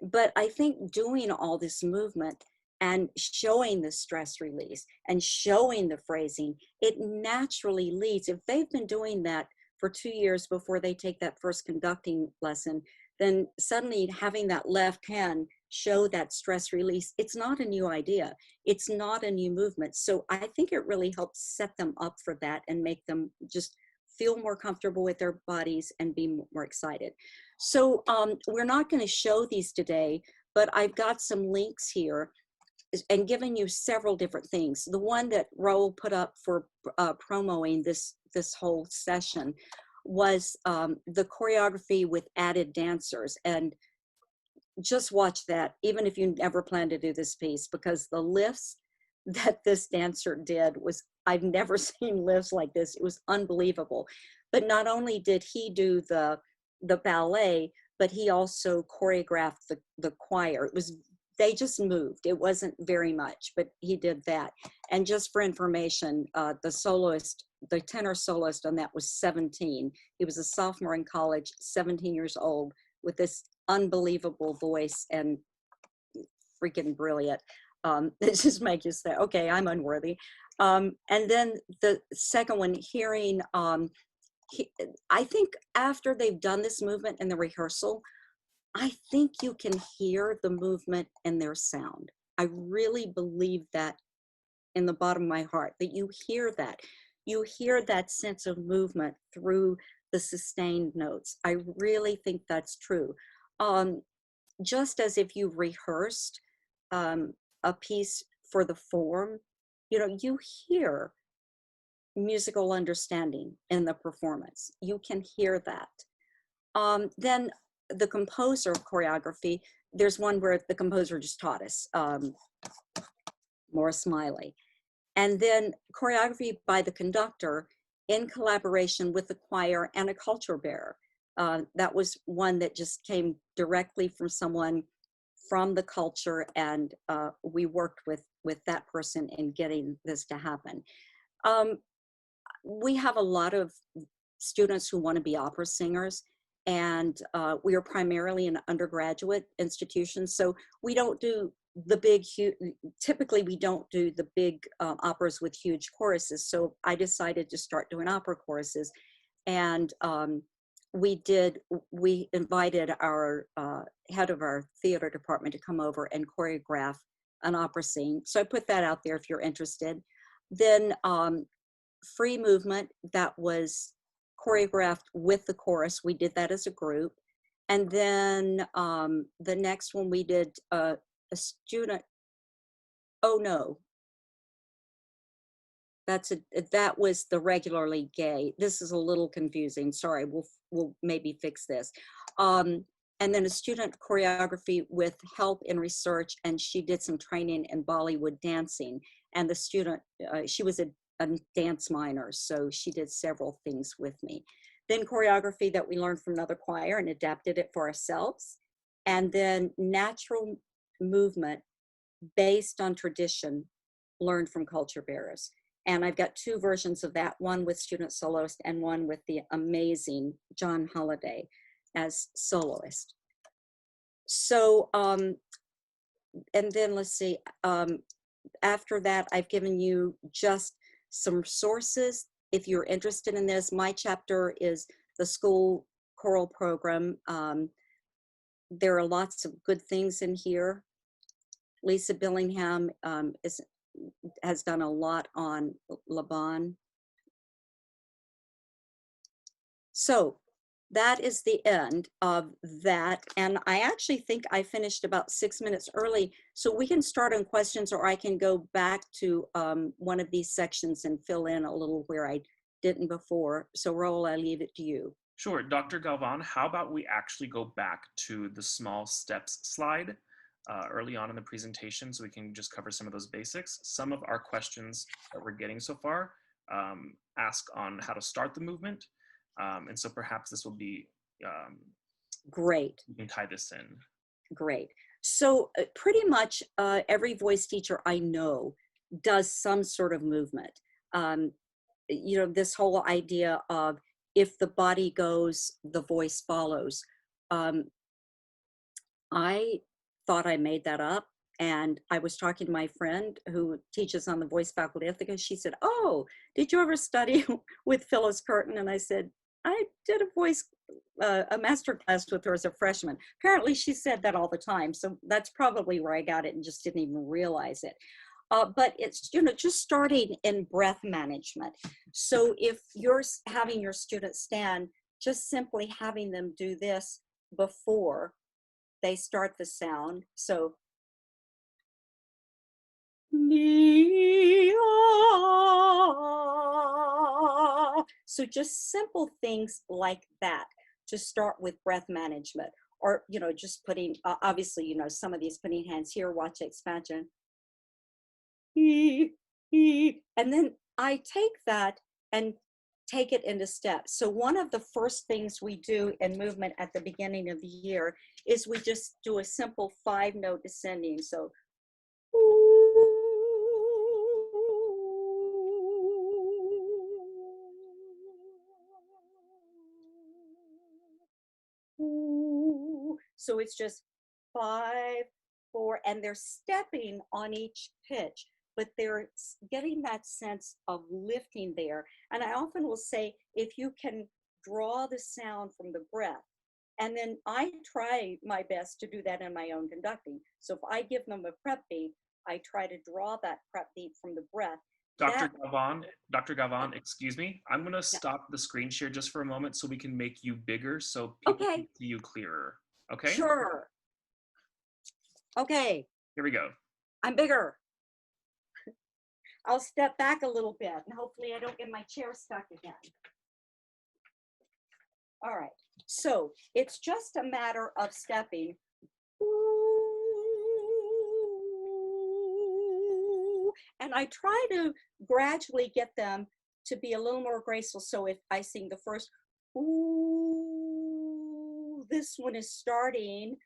but I think doing all this movement and showing the stress release and showing the phrasing, it naturally leads, if they've been doing that for 2 years before they take that first conducting lesson, then suddenly having that left hand show that stress release, it's not a new idea. It's not a new movement. So I think it really helps set them up for that and make them just feel more comfortable with their bodies and be more excited. So we're not going to show these today, but I've got some links here and given you several different things. The one that Raul put up for promoting this whole session was the choreography with added dancers. And just watch that, even if you never plan to do this piece, because the lifts that this dancer did was, I've never seen lifts like this. It was unbelievable. But not only did he do the ballet, but he also choreographed the choir. It was, they just moved. It wasn't very much, but he did that. And just for information, the soloist, the tenor soloist on that was 17. He was a sophomore in college, 17 years old, with this unbelievable voice and freaking brilliant. It just makes you say, okay, I'm unworthy. And then the second one, hearing, I think after they've done this movement in the rehearsal, I think you can hear the movement in their sound. I really believe that in the bottom of my heart, that you hear that. You hear that sense of movement through the sustained notes. I really think that's true. Just as if you rehearsed a piece for the form, you know, you hear musical understanding in the performance. You can hear that. Then the composer of choreography, there's one where the composer just taught us, Morris Smiley. And then choreography by the conductor in collaboration with the choir and a culture bearer. That was one that just came directly from someone from the culture, and we worked with that person in getting this to happen. We have a lot of students who want to be opera singers, and we are primarily an undergraduate institution, so we don't do the big, typically we don't do the big operas with huge choruses. So I decided to start doing opera choruses, and we invited our head of our theater department to come over and choreograph an opera scene. So I put that out there if you're interested. Then free movement that was choreographed with the chorus. We did that as a group. And then the next one we did a student, oh no, that was the regularly gay. This is a little confusing. Sorry, we'll maybe fix this. And then a student choreography with help in research, and she did some training in Bollywood dancing. And the student, she was a dance minor, so she did several things with me. Then choreography that we learned from another choir and adapted it for ourselves. And then natural movement based on tradition learned from culture bearers. And I've got two versions of that, one with student soloist and one with the amazing John Holliday as soloist. So, and then let's see, after that, I've given you just some sources. If you're interested in this, my chapter is the school choral program. There are lots of good things in here. Lisa Billingham is has done a lot on Laban. So that is the end of that. And I actually think I finished about 6 minutes early. So we can start on questions, or I can go back to one of these sections and fill in a little where I didn't before. So Raul, I leave it to you.
Sure, Dr. Galván, how about we actually go back to the small steps slide early on in the presentation so we can just cover some of those basics. Some of our questions that we're getting so far ask on how to start the movement. And so perhaps this will be,
Great.
we can tie this in.
Great. So pretty much every voice teacher I know does some sort of movement. You know, this whole idea of if the body goes, the voice follows. I thought I made that up. And I was talking to my friend who teaches on the voice faculty of Ithaca. She said, "Oh, did you ever study with Phyllis Curtin?" And I said, "I did a master class with her as a freshman." Apparently she said that all the time. So that's probably where I got it and just didn't even realize it. But it's, you know, just starting in breath management. So if you're having your students stand, just simply having them do this before they start the sound. So, so just simple things like that to start with breath management, or, you know, just putting, obviously, you know, some of these putting hands here, watch expansion. And then I take that and take it into steps. So one of the first things we do in movement at the beginning of the year is we just do a simple 5-note descending. So so it's just 5, 4, and they're stepping on each pitch, but they're getting that sense of lifting there. And I often will say, if you can draw the sound from the breath, and then I try my best to do that in my own conducting. So if I give them a prep beat, I try to draw that prep beat from the breath.
Dr. Galván, excuse me. I'm going to stop the screen share just for a moment so we can make you bigger so people can see you clearer. Okay?
Sure. Okay.
Here we go.
I'm bigger. I'll step back a little bit and hopefully I don't get my chair stuck again. All right. So it's just a matter of stepping. And I try to gradually get them to be a little more graceful. So if I sing the first, ooh, this one is starting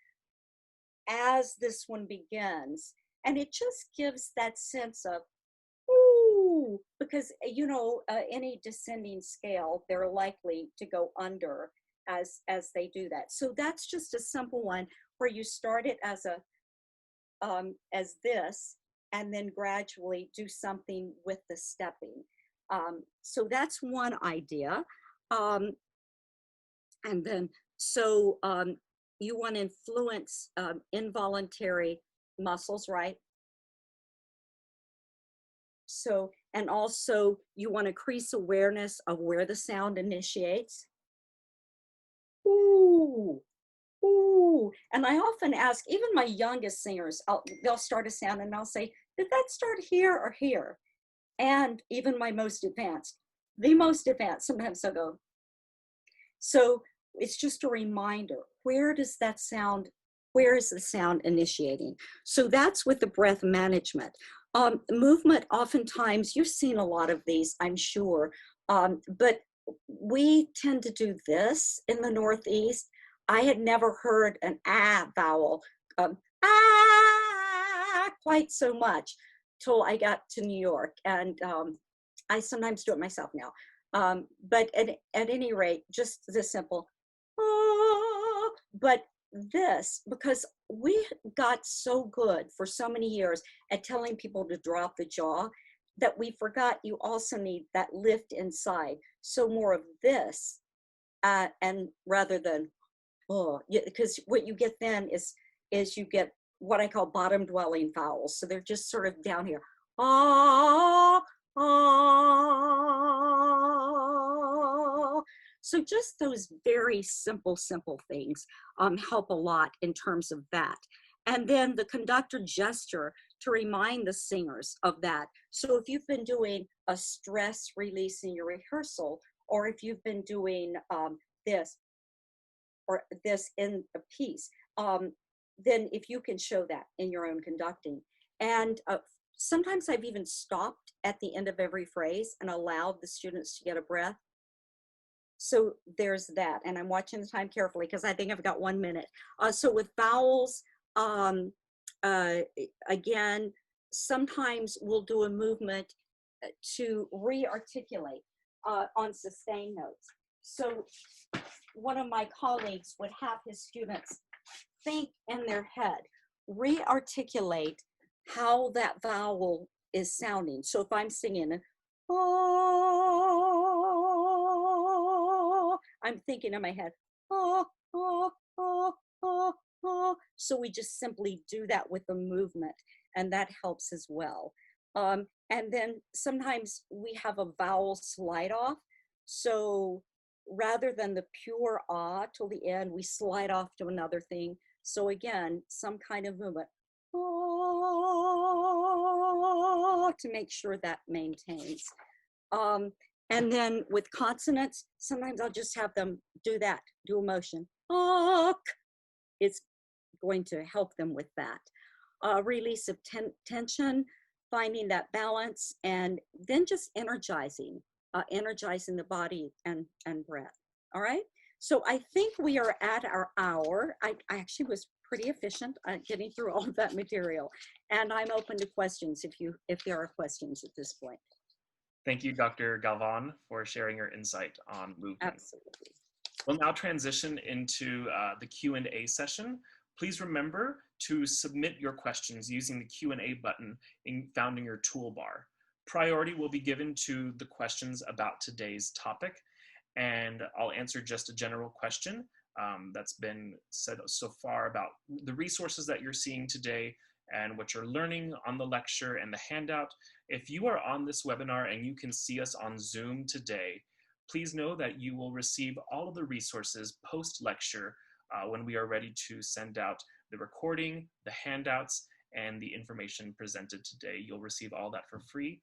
as this one begins. And it just gives that sense of, ooh, because, you know, any descending scale, they're likely to go under as they do that. So that's just a simple one where you start it as this, and then gradually do something with the stepping. So that's one idea. And then, so you want to influence involuntary muscles, right? So, and also you want to increase awareness of where the sound initiates. Ooh, ooh. And I often ask, even my youngest singers, they'll start a sound and I'll say, did that start here or here? And even my most advanced, sometimes they'll go. So it's just a reminder, where is the sound initiating? So that's with the breath management. Movement, oftentimes, you've seen a lot of these, I'm sure, but we tend to do this in the Northeast. I had never heard an ah vowel, quite so much till I got to New York. And I sometimes do it myself now. But at any rate, just the simple, but this, because we got so good for so many years at telling people to drop the jaw that we forgot you also need that lift inside. So more of this, and rather than, because what you get then is you get what I call bottom dwelling vowels. So they're just sort of down here. ah, ah. So just those very simple things help a lot in terms of that. And then the conductor gesture to remind the singers of that. So if you've been doing a stress release in your rehearsal, or if you've been doing this or this in a piece, then if you can show that in your own conducting. And sometimes I've even stopped at the end of every phrase and allowed the students to get a breath. So there's that. And I'm watching the time carefully because I think I've got 1 minute. So with vowels, again, sometimes we'll do a movement to re-articulate on sustained notes. So one of my colleagues would have his students think in their head, re-articulate how that vowel is sounding. So if I'm singing, oh, I'm thinking in my head, oh, oh, oh, oh, oh. So we just simply do that with the movement, and that helps as well. And then sometimes we have a vowel slide off. So rather than the pure ah till the end, we slide off to another thing. So again, some kind of movement to make sure that maintains. And then with consonants, sometimes I'll just have them do that, do a motion. It's going to help them with that. Release of tension, finding that balance, and then just energizing the body and breath. All right. So I think we are at our hour. I actually was pretty efficient at getting through all of that material, and I'm open to questions if there are questions at this point.
Thank you, Dr. Galván, for sharing your insight on movement.
Absolutely.
We'll now transition into the Q&A session. Please remember to submit your questions using the Q&A button found in your toolbar. Priority will be given to the questions about today's topic, and I'll answer just a general question that's been said so far about the resources that you're seeing today and what you're learning on the lecture and the handout. If you are on this webinar and you can see us on Zoom today, please know that you will receive all of the resources post-lecture when we are ready to send out the recording, the handouts, and the information presented today. You'll receive all that for free,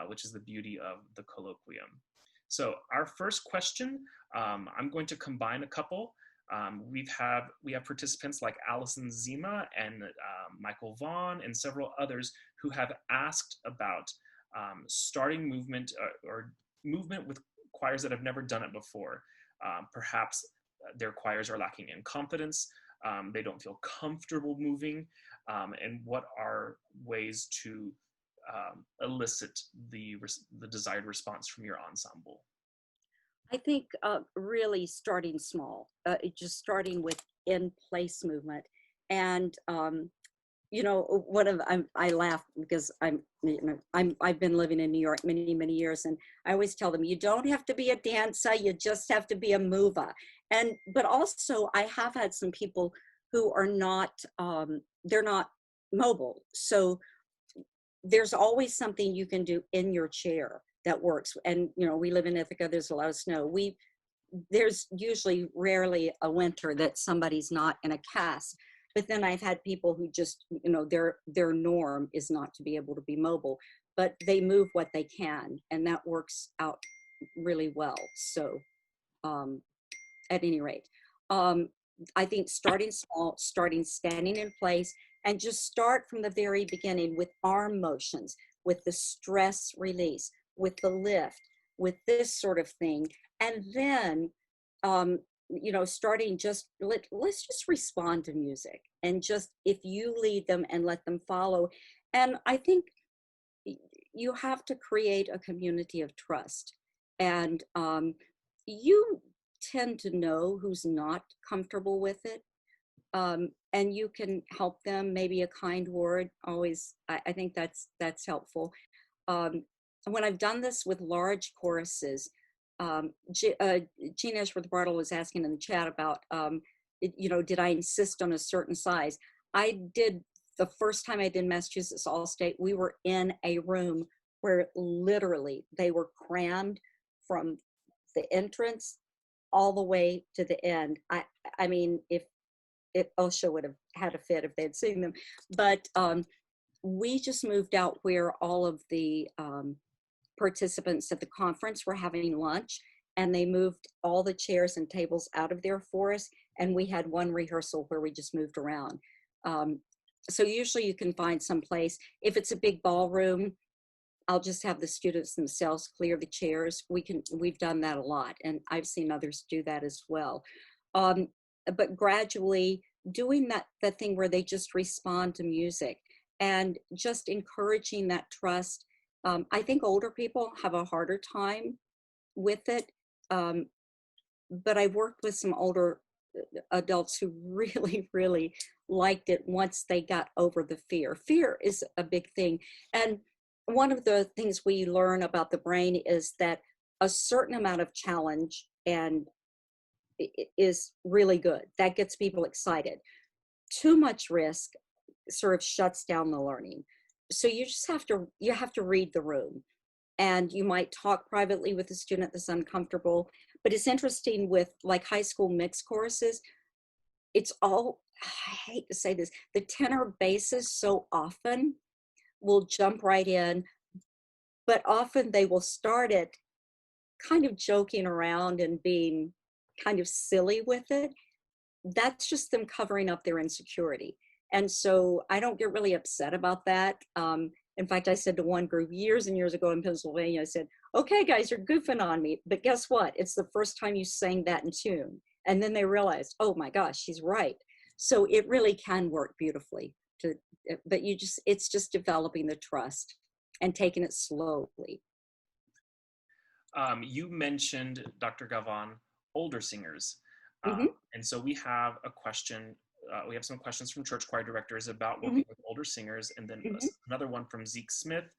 which is the beauty of the Colloquium. So our first question, I'm going to combine a couple. We have participants like Allison Zima and Michael Vaughn and several others who have asked about starting movement or movement with choirs that have never done it before. Perhaps their choirs are lacking in confidence, they don't feel comfortable moving, and what are ways to elicit the desired response from your ensemble?
I think really starting small, just starting with in-place movement. And, you know, I laugh because I've been living in New York many, many years, and I always tell them, you don't have to be a dancer, you just have to be a mover. But also I have had some people who are not, they're not mobile. So there's always something you can do in your chair that works. And, you know, we live in Ithaca, there's a lot of snow. There's usually rarely a winter that somebody's not in a cast. But then I've had people who just, you know, their norm is not to be able to be mobile, but they move what they can, and that works out really well. So at any rate, I think starting small, standing in place, and just start from the very beginning with arm motions, with the stress release, with the lift, with this sort of thing. And then, you know, starting just, let's just respond to music, and just, if you lead them and let them follow. And I think you have to create a community of trust. And you tend to know who's not comfortable with it. And you can help them, maybe a kind word, always, I think that's helpful. When I've done this with large choruses, Gina Ashworth-Bartle was asking in the chat about, you know, did I insist on a certain size? I did the first time I did Massachusetts All-State, we were in a room where literally they were crammed from the entrance all the way to the end. I mean, if OSHA would have had a fit if they'd seen them, but we just moved out where all of the participants at the conference were having lunch, and they moved all the chairs and tables out of there for us, and we had one rehearsal where we just moved around. So usually you can find some place. If it's a big ballroom, I'll just have the students themselves clear the chairs. We've done that a lot, and I've seen others do that as well. But gradually doing that thing where they just respond to music and just encouraging that trust. I think older people have a harder time with it, but I worked with some older adults who really, really liked it once they got over the fear. Fear is a big thing. And one of the things we learn about the brain is that a certain amount of challenge and is really good. That gets people excited. Too much risk sort of shuts down the learning. So you just have to read the room, and you might talk privately with a student that's uncomfortable. But it's interesting with like high school mixed choruses, it's all, I hate to say this, the tenor basses so often will jump right in, but often they will start it kind of joking around and being kind of silly with it. That's just them covering up their insecurity. And so I don't get really upset about that. In fact, I said to one group years and years ago in Pennsylvania, I said, okay, guys, you're goofing on me, but guess what? It's the first time you sang that in tune. And then they realized, oh my gosh, she's right. So it really can work beautifully. But it's just developing the trust and taking it slowly.
You mentioned, Dr. Galván, older singers. And so we have a question. We have some questions from church choir directors about working with older singers, and then another one from Zeke Smith,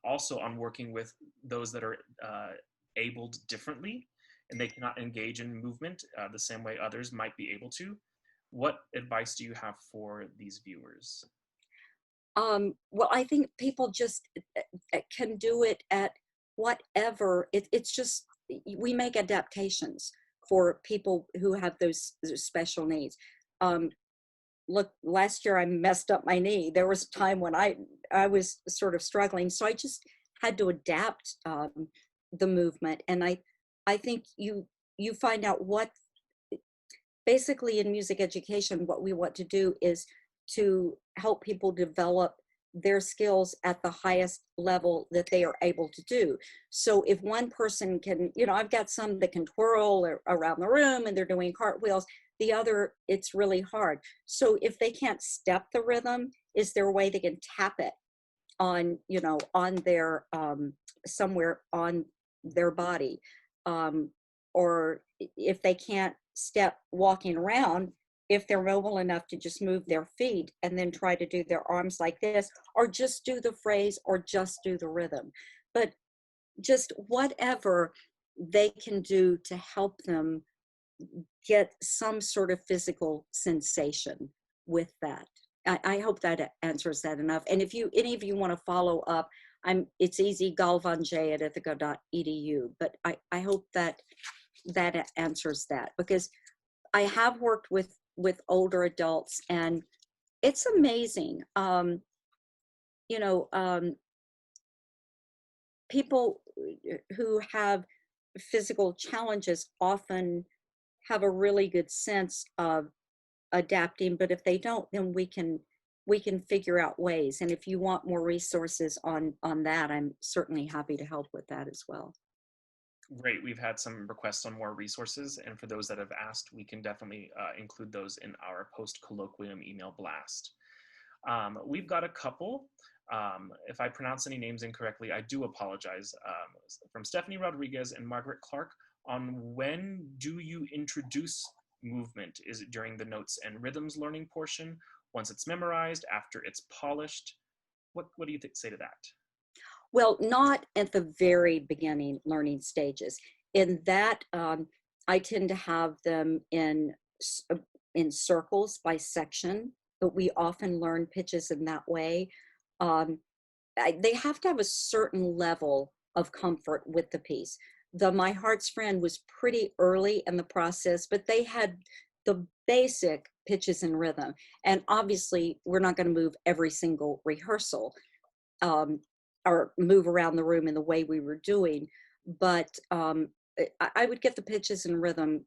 also on working with those that are abled differently, and they cannot engage in movement the same way others might be able to. What advice do you have for these viewers?
Well, I think people just can do it at whatever. It's just, we make adaptations for people who have those special needs. Look, last year I messed up my knee. There was a time when I was sort of struggling, so I just had to adapt the movement. And I think you find out what, basically in music education, what we want to do is to help people develop their skills at the highest level that they are able to do. So if one person can, I've got some that can twirl around the room and they're doing cartwheels, the other, it's really hard. So if they can't step the rhythm, is there a way they can tap it on, on their, somewhere on their body? Or if they can't step walking around, if they're mobile enough to just move their feet and then try to do their arms like this, or just do the phrase, or just do the rhythm. But just whatever they can do to help them get some sort of physical sensation with that. I hope that answers that enough. And if any of you want to follow up, it's easy, galvanj@ithaca.edu. But I hope that answers that, because I have worked with older adults, and it's amazing. People who have physical challenges often have a really good sense of adapting, but if they don't, then we can figure out ways. And if you want more resources on that, I'm certainly happy to help with that as well.
Great. We've had some requests on more resources, and for those that have asked, we can definitely include those in our post-colloquium email blast. We've got a couple. If I pronounce any names incorrectly, I do apologize. From Stephanie Rodriguez and Margaret Clark, on when do you introduce movement? Is it during the notes and rhythms learning portion, once it's memorized, after it's polished? What do you say to that?
Well, not at the very beginning learning stages. In that, I tend to have them in circles by section. but we often learn pitches in that way. They have to have a certain level of comfort with the piece. The My Heart's Friend was pretty early in the process, but they had the basic pitches and rhythm. And obviously, we're not going to move every single rehearsal or move around the room in the way we were doing, but I would get the pitches and rhythm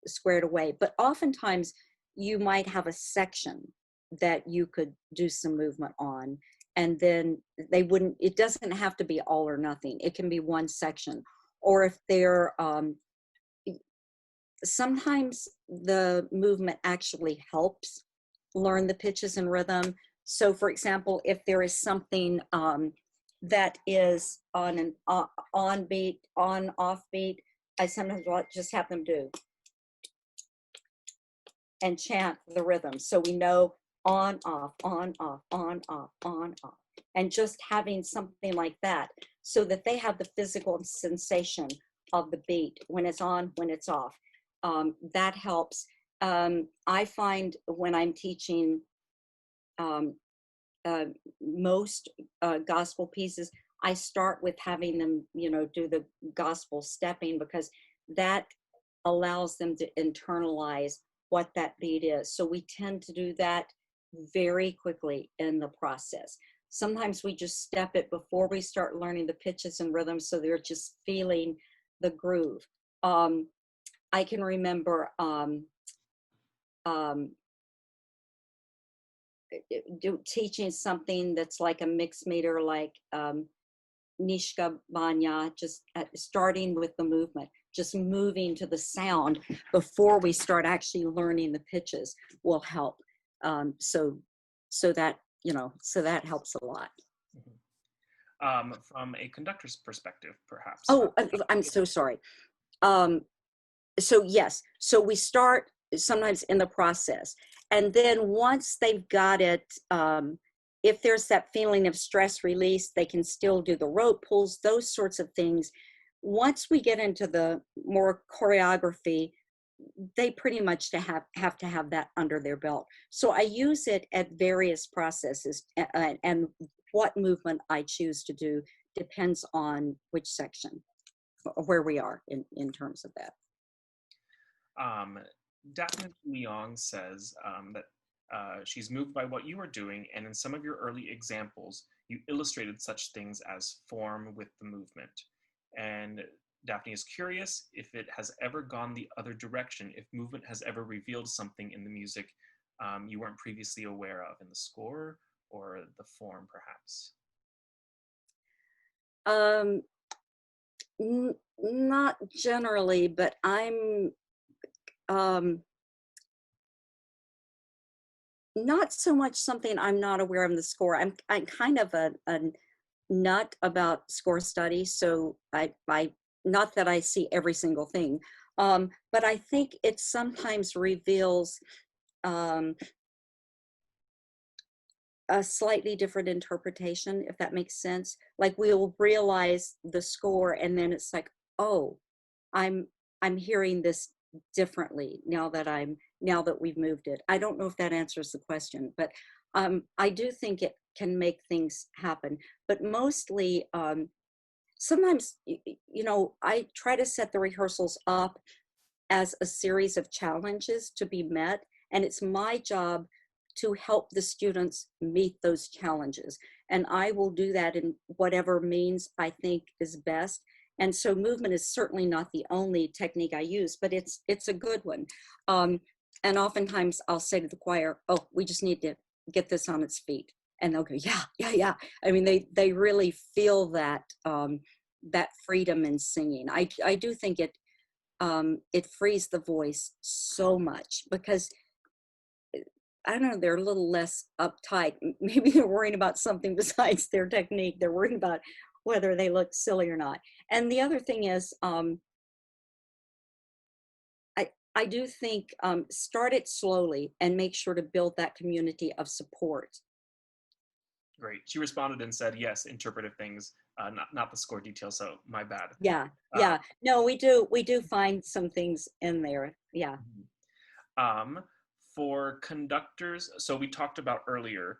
squared away. But oftentimes, you might have a section that you could do some movement on, and then they wouldn't, it doesn't have to be all or nothing. It can be one section. Or if they're, sometimes the movement actually helps learn the pitches and rhythm. So for example, if there is something that is on an on beat, on off beat, I sometimes will just have them do and chant the rhythm. So we know on, off, on, off, on, off, on, off. And just having something like that so that they have the physical sensation of the beat when it's on, when it's off. That helps. I find when I'm teaching most gospel pieces, I start with having them, do the gospel stepping, because that allows them to internalize what that beat is. So we tend to do that very quickly in the process. Sometimes we just step it before we start learning the pitches and rhythms, so they're just feeling the groove. I can remember teaching something that's like a mixed meter, like Nishka Banya, just starting with the movement, just moving to the sound before we start actually learning the pitches will help. So that helps a lot.
From a conductor's perspective, perhaps.
Oh, I'm so sorry. So yes, so we start sometimes in the process, and then once they've got it, if there's that feeling of stress release, they can still do the rope pulls, those sorts of things. Once we get into the more choreography, they pretty much have to have that under their belt. So I use it at various processes, and what movement I choose to do depends on which section, where we are in terms of that.
Daphne Leong says that she's moved by what you are doing, and in some of your early examples, you illustrated such things as form with the movement. And Daphne is curious if it has ever gone the other direction, if movement has ever revealed something in the music you weren't previously aware of in the score or the form, perhaps.
Not generally, but I'm not so much something I'm not aware of in the score. I'm kind of a nut about score study, so I not that I see every single thing, but I think it sometimes reveals a slightly different interpretation, if that makes sense. Like we'll realize the score, and then it's like, oh, I'm hearing this differently now that we've moved it. I don't know if that answers the question, but I do think it can make things happen. But mostly, sometimes, I try to set the rehearsals up as a series of challenges to be met, and it's my job to help the students meet those challenges. And I will do that in whatever means I think is best. And so movement is certainly not the only technique I use, but it's a good one. And oftentimes I'll say to the choir, oh, we just need to get this on its feet. And they'll go, yeah. I mean, they really feel that, that freedom in singing. I do think it frees the voice so much, because I don't know, they're a little less uptight. Maybe they're worrying about something besides their technique. They're worried about whether they look silly or not. And the other thing is, I do think start it slowly and make sure to build that community of support.
Great. She responded and said, yes, interpretive things, not the score details, so my bad.
Yeah. No, we do find some things in there. Yeah.
For conductors, so we talked about earlier,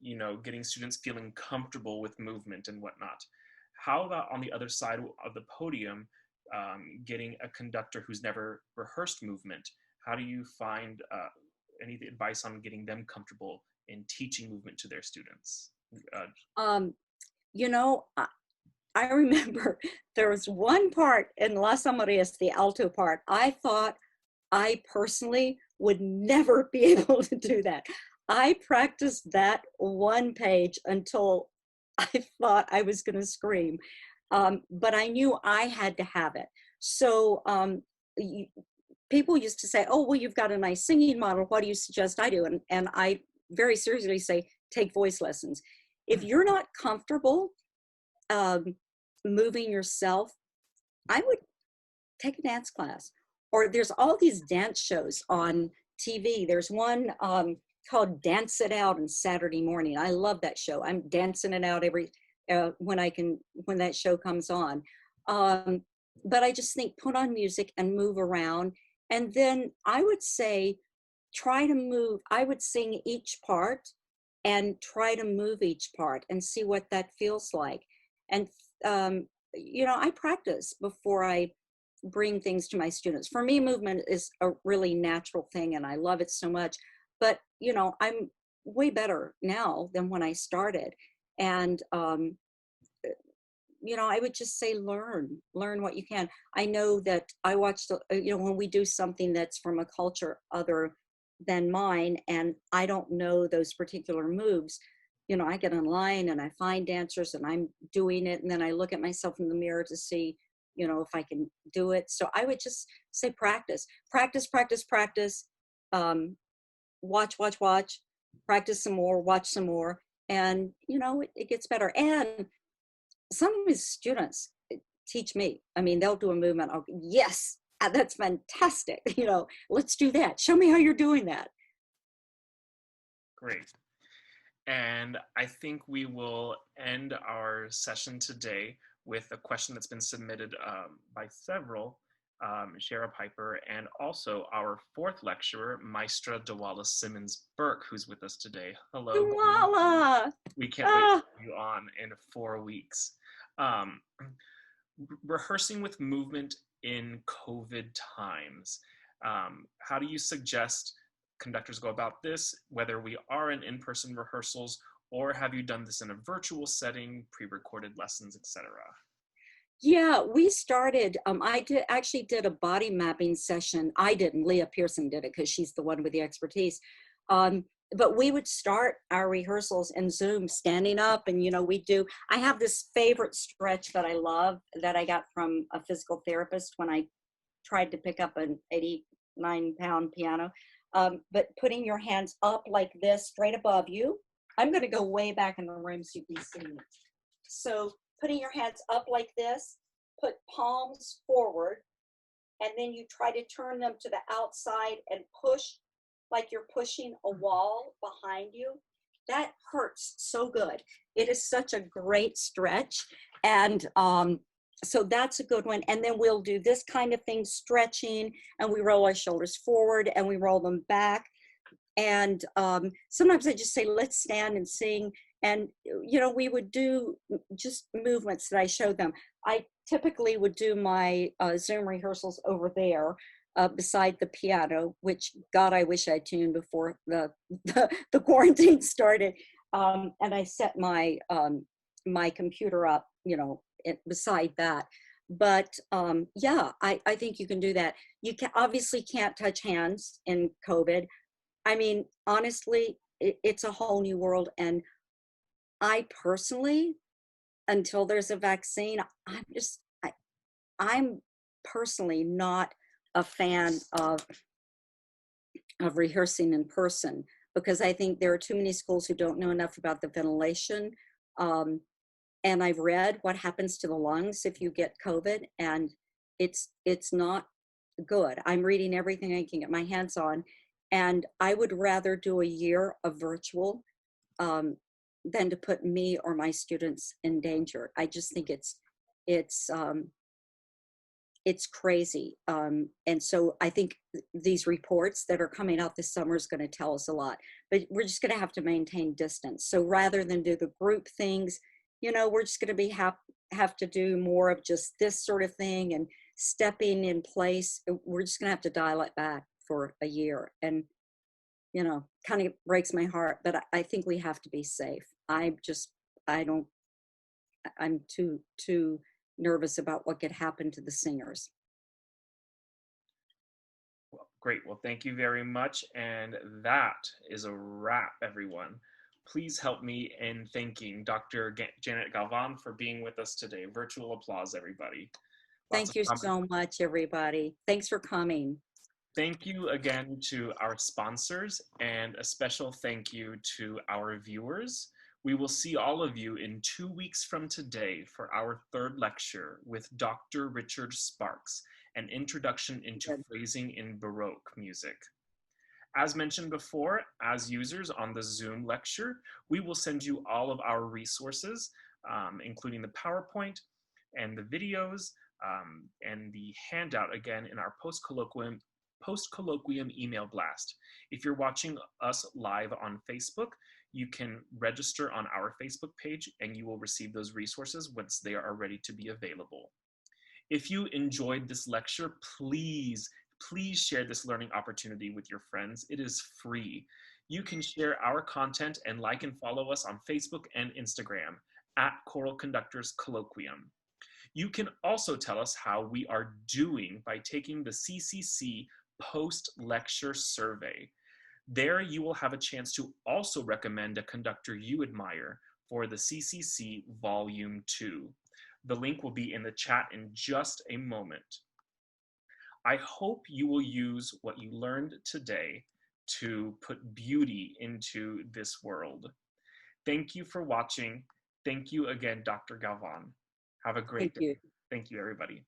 you know, getting students feeling comfortable with movement and whatnot. How about on the other side of the podium, getting a conductor who's never rehearsed movement? How do you find any advice on getting them comfortable in teaching movement to their students?
You know, I remember there was one part in Las Amores, the alto part. I thought I personally would never be able to do that. I practiced that one page until I thought I was going to scream. But I knew I had to have it. So people used to say, oh, well, you've got a nice singing model. What do you suggest I do? And I very seriously say, take voice lessons. If you're not comfortable moving yourself, I would take a dance class. Or there's all these dance shows on TV. There's one called Dance It Out on Saturday morning. I love that show. I'm dancing it out every when that show comes on. But I just think put on music and move around. And then I would say try to move. I would sing each part and try to move each part and see what that feels like. And you know, I practice before I bring things to my students. For me, movement is a really natural thing and I love it so much. But, you know, I'm way better now than when I started. And, you know, I would just say learn what you can. I know that I watched, you know, when we do something that's from a culture other than mine and I don't know those particular moves, you know, I get online and I find dancers and I'm doing it. And then I look at myself in the mirror to see, you know, if I can do it. So I would just say practice, practice, practice, practice, watch, watch, watch, practice some more, watch some more. And, you know, it gets better. And some of his students teach me. I mean, they'll do a movement. I'll go, yes, that's fantastic. You know, let's do that. Show me how you're doing that.
Great. And I think we will end our session today with a question that's been submitted by several, Shara Piper, and also our fourth lecturer, Maestra Dawala Simmons Burke, who's with us today. Hello.
Dawala!
We can't wait to have you on in 4 weeks. Rehearsing with movement in COVID times. How do you suggest conductors go about this, whether we are in-person rehearsals, or have you done this in a virtual setting, pre-recorded lessons, etc.?
Yeah, we started, I actually did a body mapping session. I didn't, Leah Pearson did it because she's the one with the expertise. But we would start our rehearsals in Zoom standing up and, you know, I have this favorite stretch that I love that I got from a physical therapist when I tried to pick up an 89-pound piano. But putting your hands up like this, straight above you. I'm going to go way back in the room so you can see me. So putting your hands up like this, put palms forward, and then you try to turn them to the outside and push like you're pushing a wall behind you. That hurts so good. It is such a great stretch. And so that's a good one. And then we'll do this kind of thing, stretching, and we roll our shoulders forward and we roll them back. And sometimes I just say, let's stand and sing. And, you know, we would do just movements that I showed them. I typically would do my Zoom rehearsals over there beside the piano, which, God, I wish I tuned before the quarantine started. And I set my my computer up, you know, beside that. But yeah, I think you can do that. You obviously can't touch hands in COVID. I mean, honestly, it's a whole new world. And I personally, until there's a vaccine, I'm personally not a fan of rehearsing in person because I think there are too many schools who don't know enough about the ventilation. And I've read what happens to the lungs if you get COVID, and it's not good. I'm reading everything I can get my hands on, and I would rather do a year of virtual than to put me or my students in danger. I just think it's it's crazy. And so I think these reports that are coming out this summer is going to tell us a lot, but we're just going to have to maintain distance. So rather than do the group things, you know, we're just going to be have to do more of just this sort of thing and stepping in place. We're just going to have to dial it back for a year. And, you know, kind of breaks my heart, but I think we have to be safe. I'm too nervous about what could happen to the singers.
Well, great. Well, thank you very much. And that is a wrap, everyone. Please help me in thanking Dr. Janet Galván for being with us today. Virtual applause, everybody.
Thank you so much, everybody. Thanks for coming.
Thank you again to our sponsors, and a special thank you to our viewers. We will see all of you in 2 weeks from today for our third lecture with Dr. Richard Sparks, an introduction into phrasing in Baroque music. As mentioned before, as users on the Zoom lecture, we will send you all of our resources, including the PowerPoint and the videos and the handout again in our post-colloquium email blast. If you're watching us live on Facebook, you can register on our Facebook page and you will receive those resources once they are ready to be available. If you enjoyed this lecture, please share this learning opportunity with your friends. It is free. You can share our content and like and follow us on Facebook and Instagram at Choral Conductors Colloquium. You can also tell us how we are doing by taking the CCC post-lecture survey. There you will have a chance to also recommend a conductor you admire for the CCC Volume 2. The link will be in the chat in just a moment. I hope you will use what you learned today to put beauty into this world. Thank you for watching. Thank you again, Dr. Galván. Have a great day. Thank you, everybody.